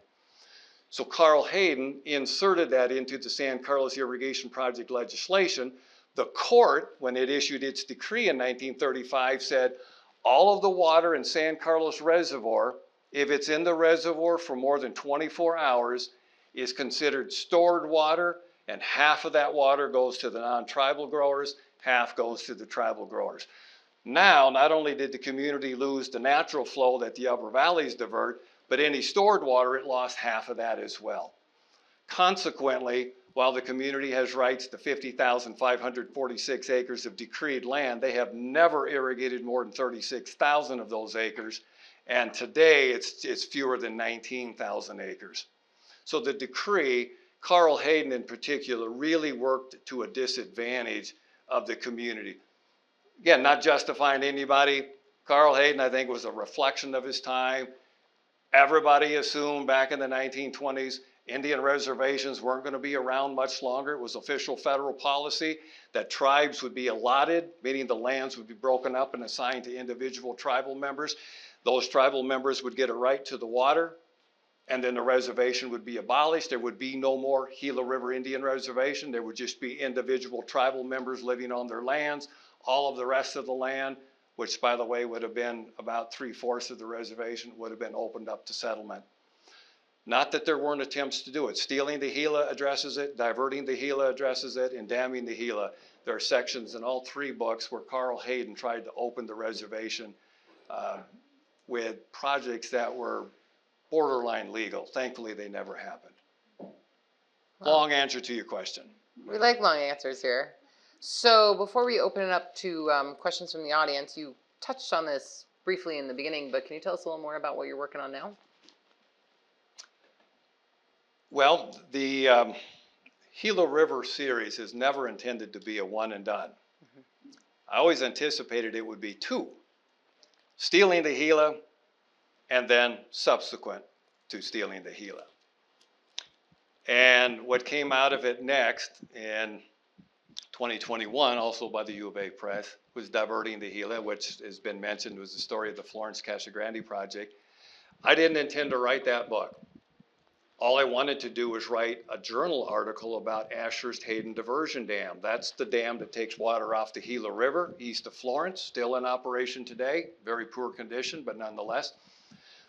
So Carl Hayden inserted that into the San Carlos Irrigation Project legislation. The court, when it issued its decree in 1935, said all of the water in San Carlos Reservoir, if it's in the reservoir for more than 24 hours, is considered stored water, and half of that water goes to the non-tribal growers, half goes to the tribal growers. Now, not only did the community lose the natural flow that the upper valleys divert, but any stored water, it lost half of that as well. Consequently, while the community has rights to 50,546 acres of decreed land, they have never irrigated more than 36,000 of those acres, and today it's fewer than 19,000 acres. So the decree, Carl Hayden in particular, really worked to a disadvantage of the community. Again, not justifying anybody. Carl Hayden, I think, was a reflection of his time. Everybody assumed back in the 1920s Indian reservations weren't going to be around much longer. It was official federal policy that tribes would be allotted, meaning the lands would be broken up and assigned to individual tribal members. Those tribal members would get a right to the water, and then the reservation would be abolished. There would be no more Gila River Indian Reservation. There would just be individual tribal members living on their lands. All of the rest of the land, which by the way would have been about 3/4 of the reservation, would have been opened up to settlement. Not that there weren't attempts to do it. Stealing the Gila addresses it, diverting the Gila addresses it, and damming the Gila. There are sections in all three books where Carl Hayden tried to open the reservation with projects that were borderline legal. Thankfully, they never happened. Long answer to your question. We like long answers here. So before we open it up to questions from the audience, you touched on this briefly in the beginning, but can you tell us a little more about what you're working on now? Well, the Gila River series is never intended to be a one and done. I always anticipated it would be two. Stealing the Gila and then subsequent to stealing the Gila. And what came out of it next in 2021, also by the U of A Press, was diverting the Gila, which has been mentioned was the story of the Florence Casa Grande project. I didn't intend to write that book. All I wanted to do was write a journal article about Ashurst Hayden Diversion Dam. That's the dam that takes water off the Gila River east of Florence, still in operation today, very poor condition, but nonetheless.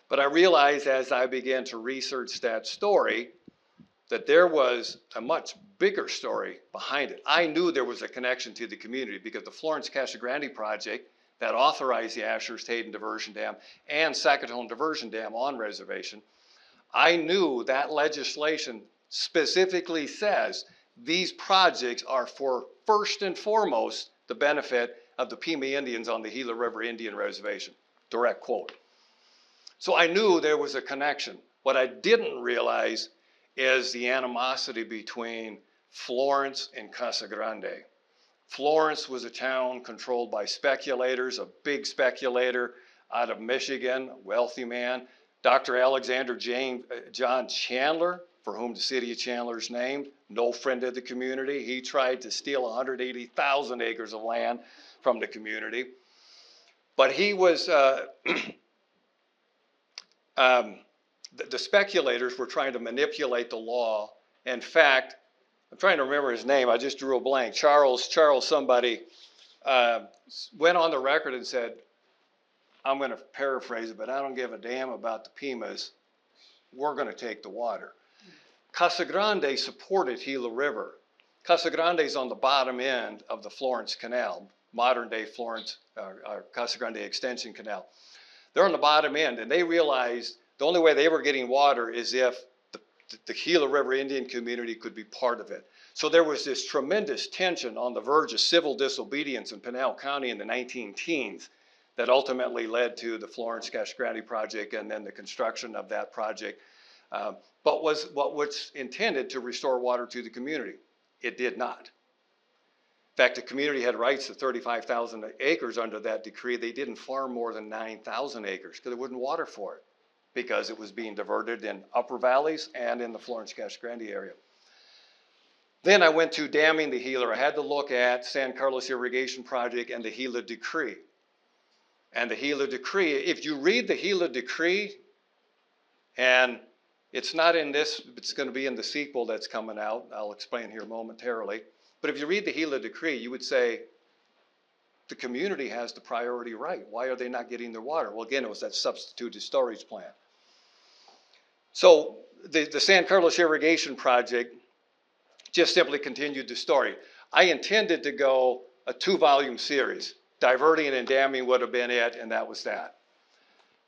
But I realized as I began to research that story that there was a much bigger story behind it. I knew there was a connection to the community because the Florence Casa Grande project that authorized the Ashurst Hayden Diversion Dam and Sakatone Diversion Dam on reservation, I knew that legislation specifically says these projects are for first and foremost the benefit of the Pima Indians on the Gila River Indian Reservation. Direct quote. So I knew there was a connection. What I didn't realize is the animosity between Florence and Casa Grande. Florence was a town controlled by speculators, a big speculator out of Michigan, a wealthy man. Dr. Alexander John Chandler, for whom the city of Chandler is named, no friend of the community. He tried to steal 180,000 acres of land from the community. But he was, the speculators were trying to manipulate the law. In fact, I'm trying to remember his name. I just drew a blank. Charles somebody went on the record and said, I'm going to paraphrase it, but I don't give a damn about the Pimas. We're going to take the water. Casa Grande supported Gila River. Casa Grande is on the bottom end of the Florence Canal, modern day Florence, Casa Grande Extension Canal. They're on the bottom end, and they realized the only way they were getting water is if the Gila River Indian community could be part of it. So there was this tremendous tension on the verge of civil disobedience in Pinal County in the 19-teens that ultimately led to the Florence Casa Grande project and then the construction of that project, but was what was intended to restore water to the community. It did not. In fact, the community had rights to 35,000 acres under that decree. They didn't farm more than 9,000 acres because there wasn't water for it, because it was being diverted in upper valleys and in the Florence Casa Grande area. Then I went to damming the Gila. I had to look at San Carlos Irrigation Project and the Gila Decree. And the Gila Decree, if you read the Gila Decree, and it's not in this, it's going to be in the sequel that's coming out, I'll explain here momentarily, but if you read the Gila Decree, you would say, the community has the priority right. Why are they not getting their water? Well, again, it was that substituted storage plan. So the San Carlos Irrigation Project just simply continued the story. I intended to go a 2-volume series. Diverting and damming would have been it, and that was that.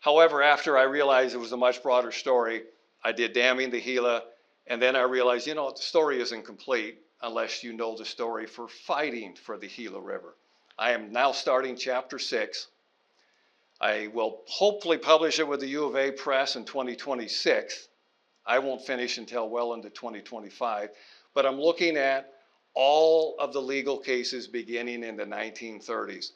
However, after I realized it was a much broader story, I did damming the Gila, and then I realized, the story isn't complete unless you know the story for fighting for the Gila River. I am now starting chapter 6. I will hopefully publish it with the U of A Press in 2026. I won't finish until well into 2025, but I'm looking at all of the legal cases beginning in the 1930s,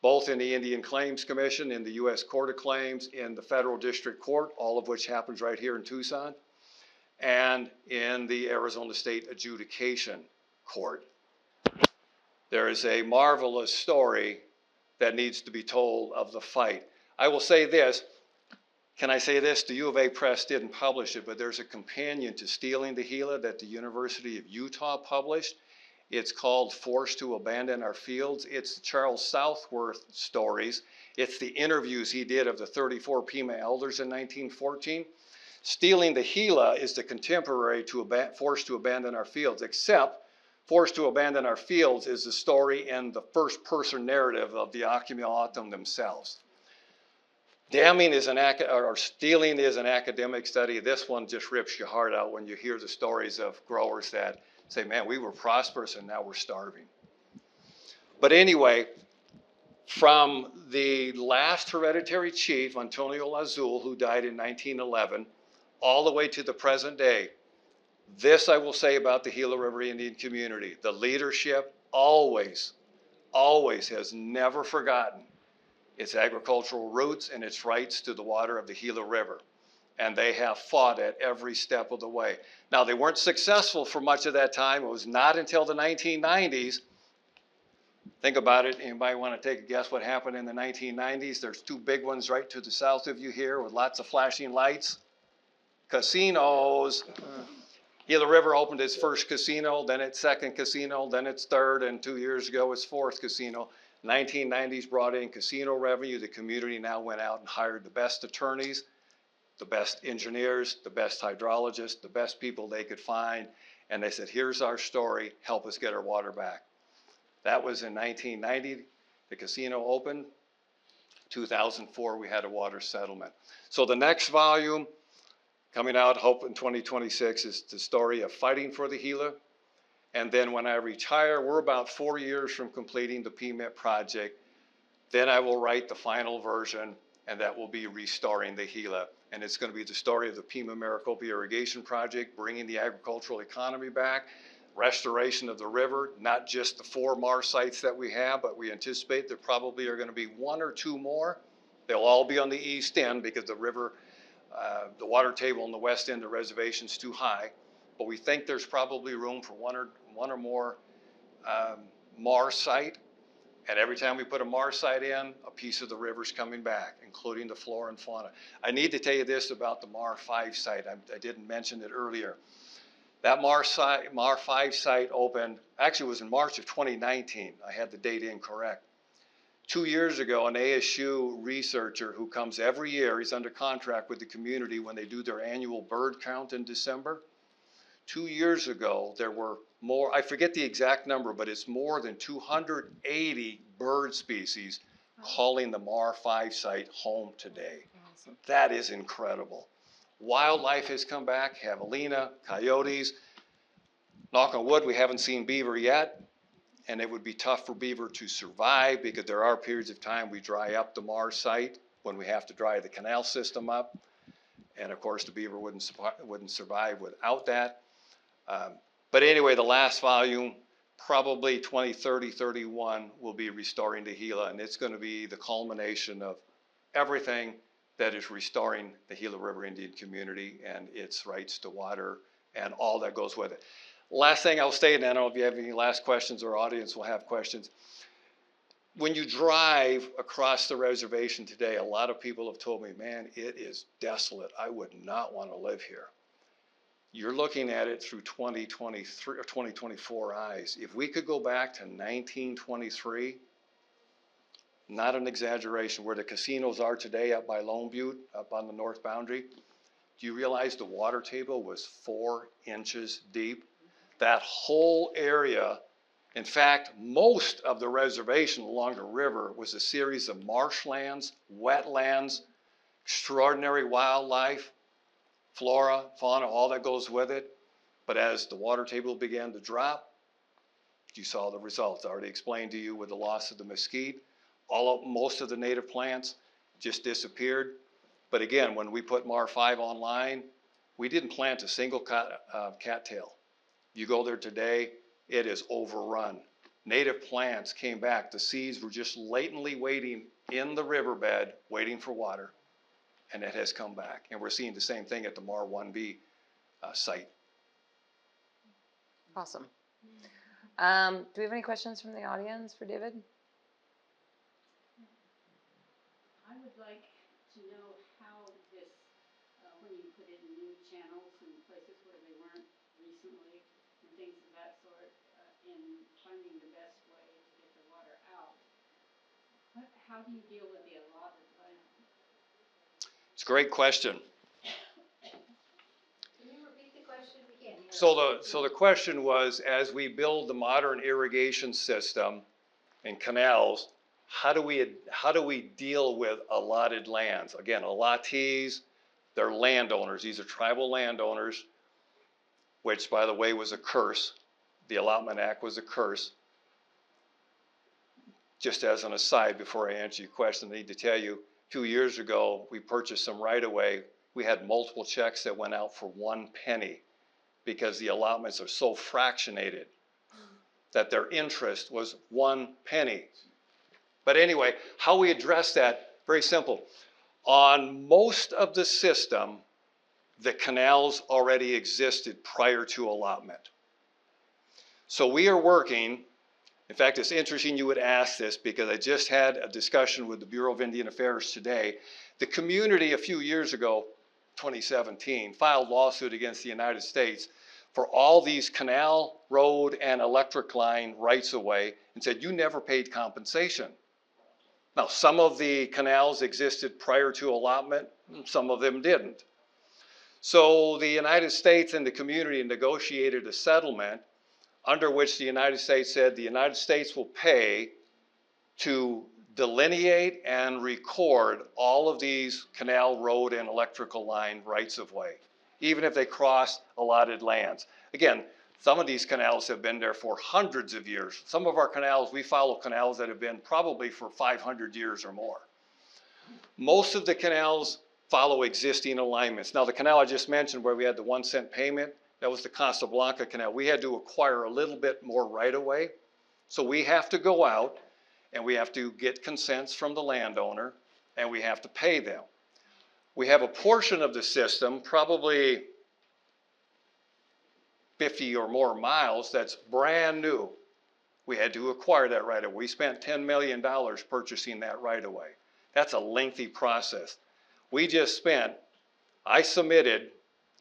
both in the Indian Claims Commission, in the U.S. Court of Claims, in the Federal District Court, all of which happens right here in Tucson, and in the Arizona State Adjudication Court. There is a marvelous story that needs to be told of the fight. I will say this, can I say this? The U of A Press didn't publish it, but there's a companion to Stealing the Gila that the University of Utah published. It's called Forced to Abandon Our Fields. It's Charles Southworth stories. It's the interviews he did of the 34 Pima elders in 1914. Stealing the Gila is the contemporary to Forced to Abandon Our Fields, except Forced to Abandon Our Fields is the story in the first-person narrative of the Accumulatum themselves. Damming is or stealing is an academic study. This one just rips your heart out when you hear the stories of growers that say, man, we were prosperous and now we're starving. But anyway, from the last hereditary chief, Antonio Lazul, who died in 1911, all the way to the present day, this I will say about the Gila River Indian community. The leadership always has never forgotten its agricultural roots and its rights to the water of the Gila River. And they have fought at every step of the way. Now, they weren't successful for much of that time. It was not until the 1990s. Think about it. Anybody want to take a guess what happened in the 1990s? There's 2 big ones right to the south of you here with lots of flashing lights. Casinos. Gila River opened its first casino, then its second casino, then its third, and 2 years ago its 4th casino. 1990s brought in casino revenue. The community now went out and hired the best attorneys, the best engineers, the best hydrologists, the best people they could find. And they said, here's our story, help us get our water back. That was in 1990. The casino opened. 2004, we had a water settlement. So the next volume coming out, hope in 2026, is the story of fighting for the Gila. And then when I retire, we're about 4 years from completing the PMIT project. Then I will write the final version, and that will be restoring the Gila. And it's going to be the story of the Pima Maricopa Irrigation Project, bringing the agricultural economy back, restoration of the river, not just the 4 MAR sites that we have, but we anticipate there probably are going to be 1 or 2 more. They'll all be on the east end because the river, the water table on the west end of the reservation is too high. But we think there's probably room for one or more MAR site. And every time we put a MAR site in, a piece of the river's coming back, including the flora and fauna. I need to tell you this about the MAR 5 site. I didn't mention it earlier. That MAR 5 site opened, actually it was in March of 2019. I had the date incorrect. 2 years ago, an ASU researcher who comes every year, he's under contract with the community when they do their annual bird count in December. 2 years ago, there were more, I forget the exact number, but it's more than 280 bird species calling the MAR 5 site home today. Awesome. That is incredible. Wildlife has come back, javelina, coyotes. Knock on wood, we haven't seen beaver yet, and it would be tough for beaver to survive because there are periods of time we dry up the MAR site when we have to dry the canal system up. And of course, the beaver wouldn't survive without that. But anyway, the last volume, probably 2030, 31, will be restoring the Gila, and it's going to be the culmination of everything that is restoring the Gila River Indian community and its rights to water and all that goes with it. Last thing I'll state, and I don't know if you have any last questions or audience will have questions. When you drive across the reservation today, a lot of people have told me, man, it is desolate. I would not want to live here. You're looking at it through 2023 or 2024 eyes. If we could go back to 1923, not an exaggeration, where the casinos are today up by Lone Butte, up on the north boundary, do you realize the water table was 4 inches deep? That whole area In fact, most of the reservation along the river was a series of marshlands, wetlands, extraordinary wildlife, flora, fauna, all that goes with it. But as the water table began to drop, you saw the results. I already explained to you with the loss of the mesquite. Most of the native plants just disappeared. But again, when we put MAR 5 online, we didn't plant a single cattail. You go there today, it is overrun. Native plants came back. The seeds were just latently waiting in the riverbed, waiting for water, and it has come back. And we're seeing the same thing at the MAR 1B site. Awesome. Do we have any questions from the audience for David? I would like to know how this, when you put in new channels in places where they weren't recently and things of that sort, in finding the best way to get the water out, how do you deal with the allotted land? It's a great question. Can you repeat the question? We can't hear. So the question was, as we build the modern irrigation system and canals, how do we deal with allotted lands? Again, allottees, they're landowners. These are tribal landowners, which, by the way, was a curse. The Allotment Act was a curse. Just as an aside, before I answer your question, I need to tell you, a few years ago, we purchased some right-of-way. We had multiple checks that went out for 1 penny because the allotments are so fractionated that their interest was 1 penny. But anyway, how we address that, very simple. On most of the system, the canals already existed prior to allotment. So we are working, in fact, it's interesting you would ask this because I just had a discussion with the Bureau of Indian Affairs today. The community a few years ago, 2017, filed lawsuit against the United States for all these canal, road, and electric line rights-of-way and said, you never paid compensation. Now, some of the canals existed prior to allotment, some of them didn't. So the United States and the community negotiated a settlement under which the United States said the United States will pay to delineate and record all of these canal, road, and electrical line rights-of-way, even if they cross allotted lands. Again, some of these canals have been there for hundreds of years. Some of our canals, we follow canals that have been probably for 500 years or more. Most of the canals follow existing alignments. Now, the canal I just mentioned where we had the 1 cent payment, that was the Casablanca Canal. We had to acquire a little bit more right-of-way. So we have to go out and we have to get consents from the landowner and we have to pay them. We have a portion of the system, probably 50 or more miles, that's brand new. We had to acquire that right-of-way. We spent $10 million purchasing that right-of-way. That's a lengthy process. I submitted,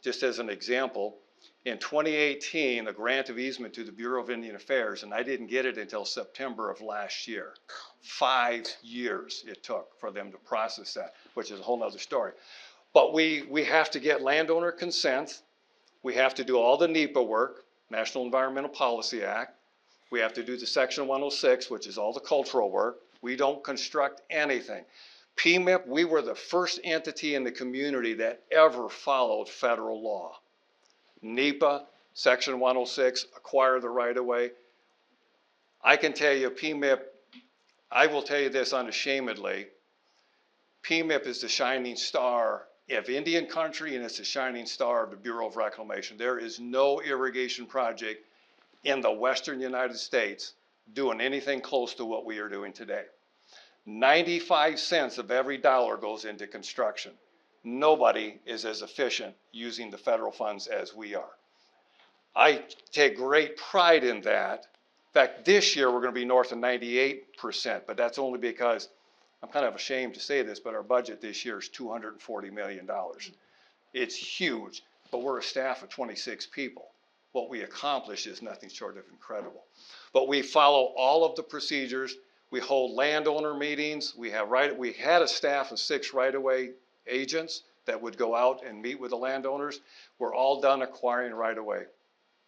just as an example, in 2018, a grant of easement to the Bureau of Indian Affairs, and I didn't get it until September of last year. 5 years it took for them to process that, which is a whole nother story. But we have to get landowner consent. We have to do all the NEPA work, National Environmental Policy Act. We have to do the Section 106, which is all the cultural work. We don't construct anything. PMIP, we were the first entity in the community that ever followed federal law. NEPA, Section 106, acquire the right-of-way. I can tell you, PMIP, I will tell you this unashamedly, PMIP is the shining star of Indian country and it's the shining star of the Bureau of Reclamation. There is no irrigation project in the western United States doing anything close to what we are doing today. 95 cents of every dollar goes into construction. Nobody is as efficient using the federal funds as we are. I take great pride in that. In fact, this year we're going to be north of 98%, but that's only because, I'm kind of ashamed to say this, but our budget this year is $240 million. It's huge, but we're a staff of 26 people. What we accomplish is nothing short of incredible. But we follow all of the procedures. We hold landowner meetings. We had a staff of 6 right-of-way agents that would go out and meet with the landowners. We're all done acquiring right-of-way.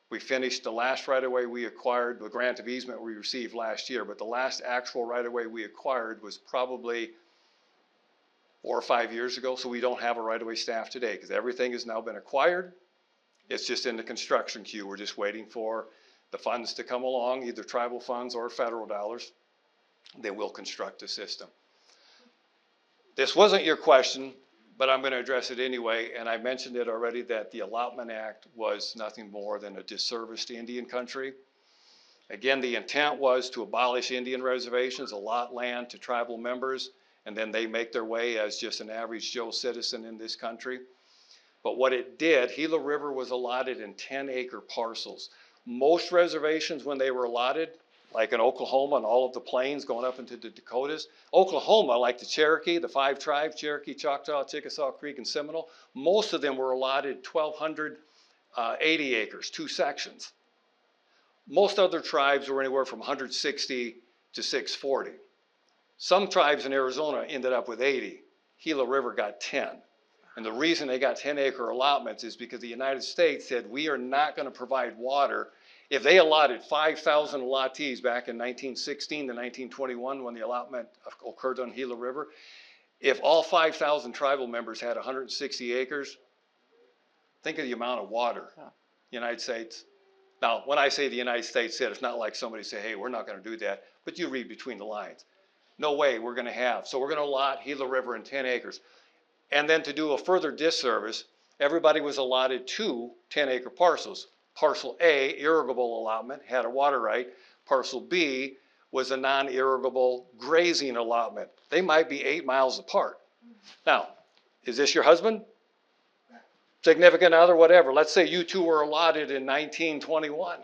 We finished the last right-of-way we acquired, the grant of easement we received last year, but the last actual right-of-way we acquired was probably 4 or 5 years ago, so we don't have a right-of-way staff today, because everything has now been acquired. It's just in the construction queue. We're just waiting for the funds to come along, either tribal funds or federal dollars. They will construct the system. This wasn't your question, but I'm going to address it anyway, and I mentioned it already that the Allotment Act was nothing more than a disservice to Indian country. Again, the intent was to abolish Indian reservations, allot land to tribal members, and then they make their way as just an average Joe citizen in this country. But what it did, Gila River was allotted in 10-acre parcels. Most reservations, when they were allotted, like in Oklahoma and all of the plains going up into the Dakotas, Oklahoma, like the Cherokee, the 5 tribes, Cherokee, Choctaw, Chickasaw, Creek, and Seminole, most of them were allotted 1,280 acres, 2 sections. Most other tribes were anywhere from 160 to 640. Some tribes in Arizona ended up with 80. Gila River got 10. And the reason they got 10-acre allotments is because the United States said, we are not going to provide water. If they allotted 5,000 allottees back in 1916 to 1921 when the allotment occurred on Gila River, if all 5,000 tribal members had 160 acres, think of the amount of water the United States. Now, when I say the United States said, it's not like somebody say, hey, we're not going to do that, but you read between the lines. No way we're going to have. So we're going to allot Gila River in 10 acres. And then to do a further disservice, everybody was allotted 2 10-acre parcels. Parcel A, irrigable allotment, had a water right. Parcel B was a non-irrigable grazing allotment. They might be 8 miles apart. Now, is this your husband? Significant other, whatever. Let's say you two were allotted in 1921.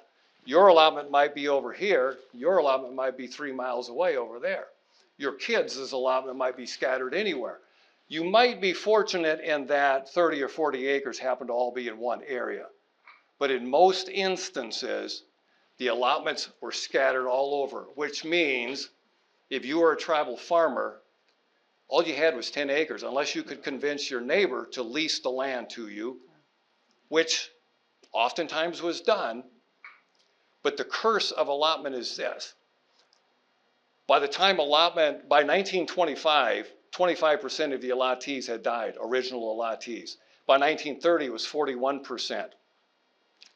Your allotment might be over here. Your allotment might be 3 miles away over there. Your kids' allotment might be scattered anywhere. You might be fortunate in that 30 or 40 acres happen to all be in one area. But in most instances, the allotments were scattered all over, which means if you were a tribal farmer, all you had was 10 acres, unless you could convince your neighbor to lease the land to you, which oftentimes was done. But the curse of allotment is this. By the time allotment, by 1925, 25% of the allottees had died, original allottees. By 1930, it was 41%.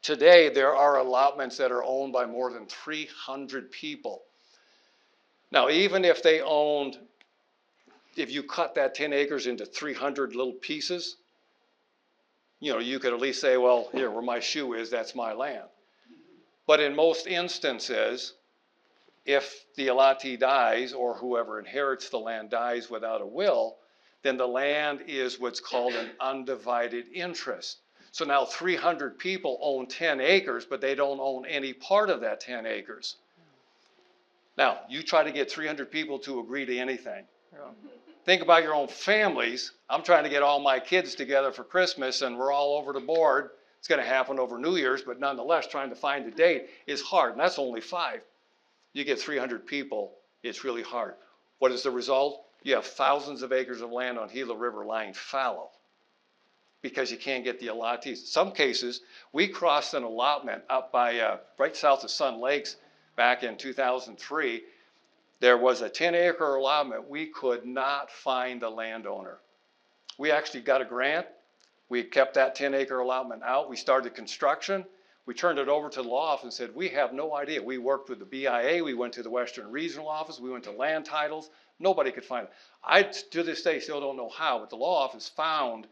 Today, there are allotments that are owned by more than 300 people. Now, even if they owned, if you cut that 10 acres into 300 little pieces, you know, you could at least say, well, here, where my shoe is, that's my land. But in most instances, if the allottee dies or whoever inherits the land dies without a will, then the land is what's called an undivided interest. So now 300 people own 10 acres, but they don't own any part of that 10 acres. Now, you try to get 300 people to agree to anything. Think about your own families. I'm trying to get all my kids together for Christmas and we're all over the board. It's going to happen over New Year's, but nonetheless, trying to find a date is hard, and that's only 5. You get 300 people, it's really hard. What is the result? You have thousands of acres of land on Gila River lying fallow because you can't get the allottees. Some cases, we crossed an allotment up by right south of Sun Lakes back in 2003. There was a 10-acre allotment. We could not find the landowner. We actually got a grant. We kept that 10-acre allotment out. We started construction. We turned it over to the law office and said, we have no idea. We worked with the BIA. We went to the Western Regional Office. We went to land titles. Nobody could find it. I, to this day, still don't know how, but the law office found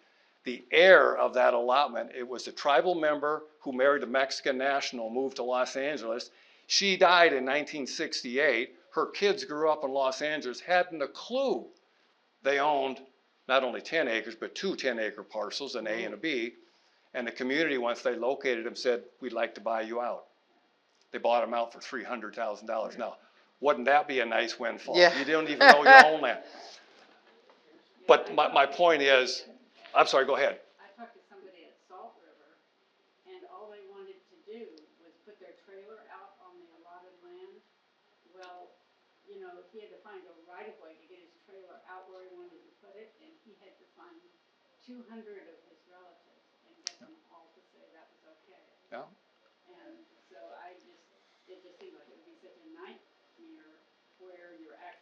the heir of that allotment. It was a tribal member who married a Mexican national, moved to Los Angeles. She died in 1968. Her kids grew up in Los Angeles, hadn't a clue they owned not only 10 acres, but 2 10-acre parcels, an A and a B. And the community, once they located them, said, we'd like to buy you out. They bought them out for $300,000. Now, wouldn't that be a nice windfall? Yeah. You don't even know your own land. But my point is, I'm sorry, go ahead. I talked to somebody at Salt River, and all they wanted to do was put their trailer out on the allotted land. Well, you know, he had to find a right-of-way to get his trailer out where he wanted to put it, and he had to find 200 of his relatives and get them all to say that was okay. Yeah. And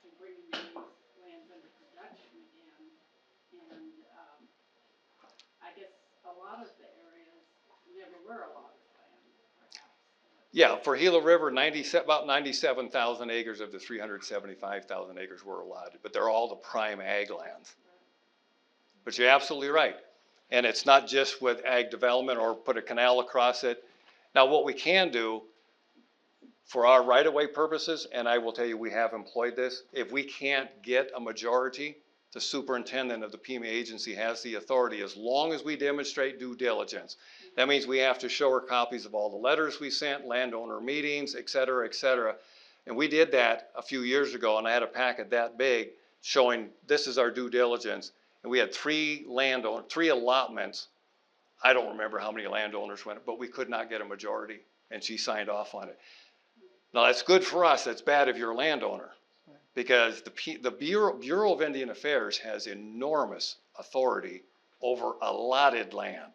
actually bringing these lands under production again. And, I guess a lot of the areas never were allotted land, perhaps. Yeah, for Gila River, about 97,000 acres of the 375,000 acres were allotted, but they're all the prime ag lands. But you're absolutely right. And it's not just with ag development or put a canal across it. Now, what we can do for our right-of-way purposes, and I will tell you we have employed this, if we can't get a majority, the superintendent of the PEMA agency has the authority as long as we demonstrate due diligence. That means we have to show her copies of all the letters we sent, landowner meetings, et cetera, et cetera. And we did that a few years ago, and I had a packet that big showing this is our due diligence. And we had three allotments. I don't remember how many landowners went, but we could not get a majority, and she signed off on it. Now, that's good for us. That's bad if you're a landowner, because the Bureau of Indian Affairs has enormous authority over allotted land.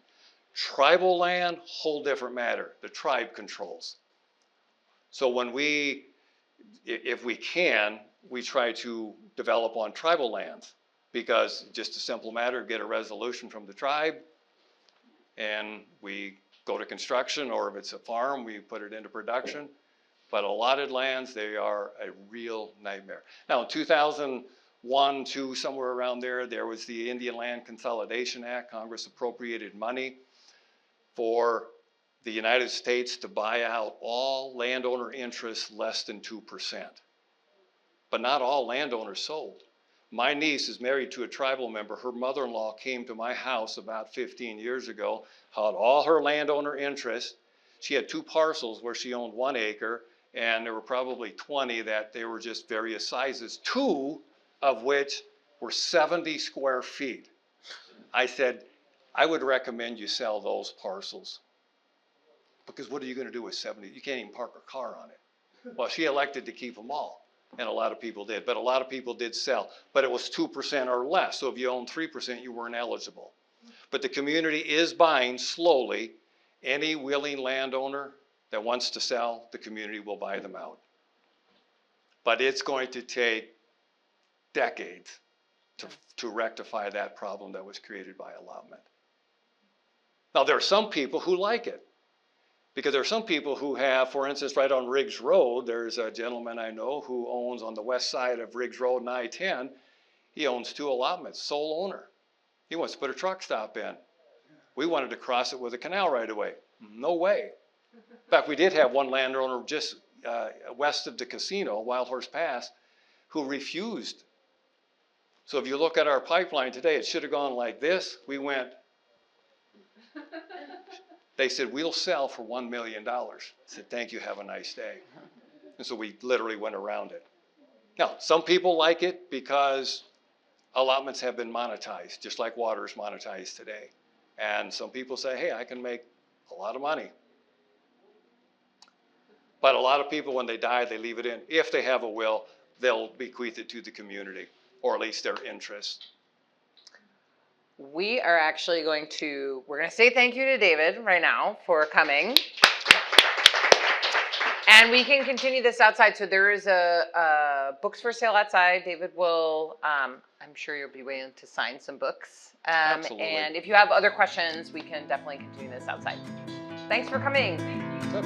Tribal land, whole different matter. The tribe controls. So when if we can, we try to develop on tribal lands, because just a simple matter, get a resolution from the tribe, and we go to construction, or if it's a farm, we put it into production. But allotted lands, they are a real nightmare. Now, in 2001, 2, somewhere around there was the Indian Land Consolidation Act. Congress appropriated money for the United States to buy out all landowner interests less than 2%. But not all landowners sold. My niece is married to a tribal member. Her mother-in-law came to my house about 15 years ago, had all her landowner interests. She had 2 parcels where she owned 1 acre, and there were probably 20 that they were just various sizes, 2 of which were 70 square feet. I said, I would recommend you sell those parcels, because what are you going to do with 70? You can't even park a car on it. Well, she elected to keep them all, and a lot of people did, but a lot of people did sell. But it was 2% or less, so if you owned 3%, you weren't eligible. But the community is buying slowly. Any willing landowner that wants to sell, the community will buy them out. But it's going to take decades to rectify that problem that was created by allotment. Now, there are some people who like it, because there are some people who have, for instance, right on Riggs Road, there's a gentleman I know who owns on the west side of Riggs Road and I-10. He owns 2 allotments, sole owner. He wants to put a truck stop in. We wanted to cross it with a canal right away. No way. In fact, we did have one landowner just west of the casino, Wild Horse Pass, who refused. So if you look at our pipeline today, it should have gone like this. We went, they said, we'll sell for $1 million. I said, thank you, have a nice day. And so we literally went around it. Now, some people like it because allotments have been monetized, just like water is monetized today. And some people say, hey, I can make a lot of money. But a lot of people, when they die, they leave it in. If they have a will, they'll bequeath it to the community, or at least their interest. We are actually we're going to say thank you to David right now for coming. And we can continue this outside. So there is a books for sale outside. David will, I'm sure you'll be waiting to sign some books. Absolutely. And if you have other questions, we can definitely continue this outside. Thanks for coming. Good.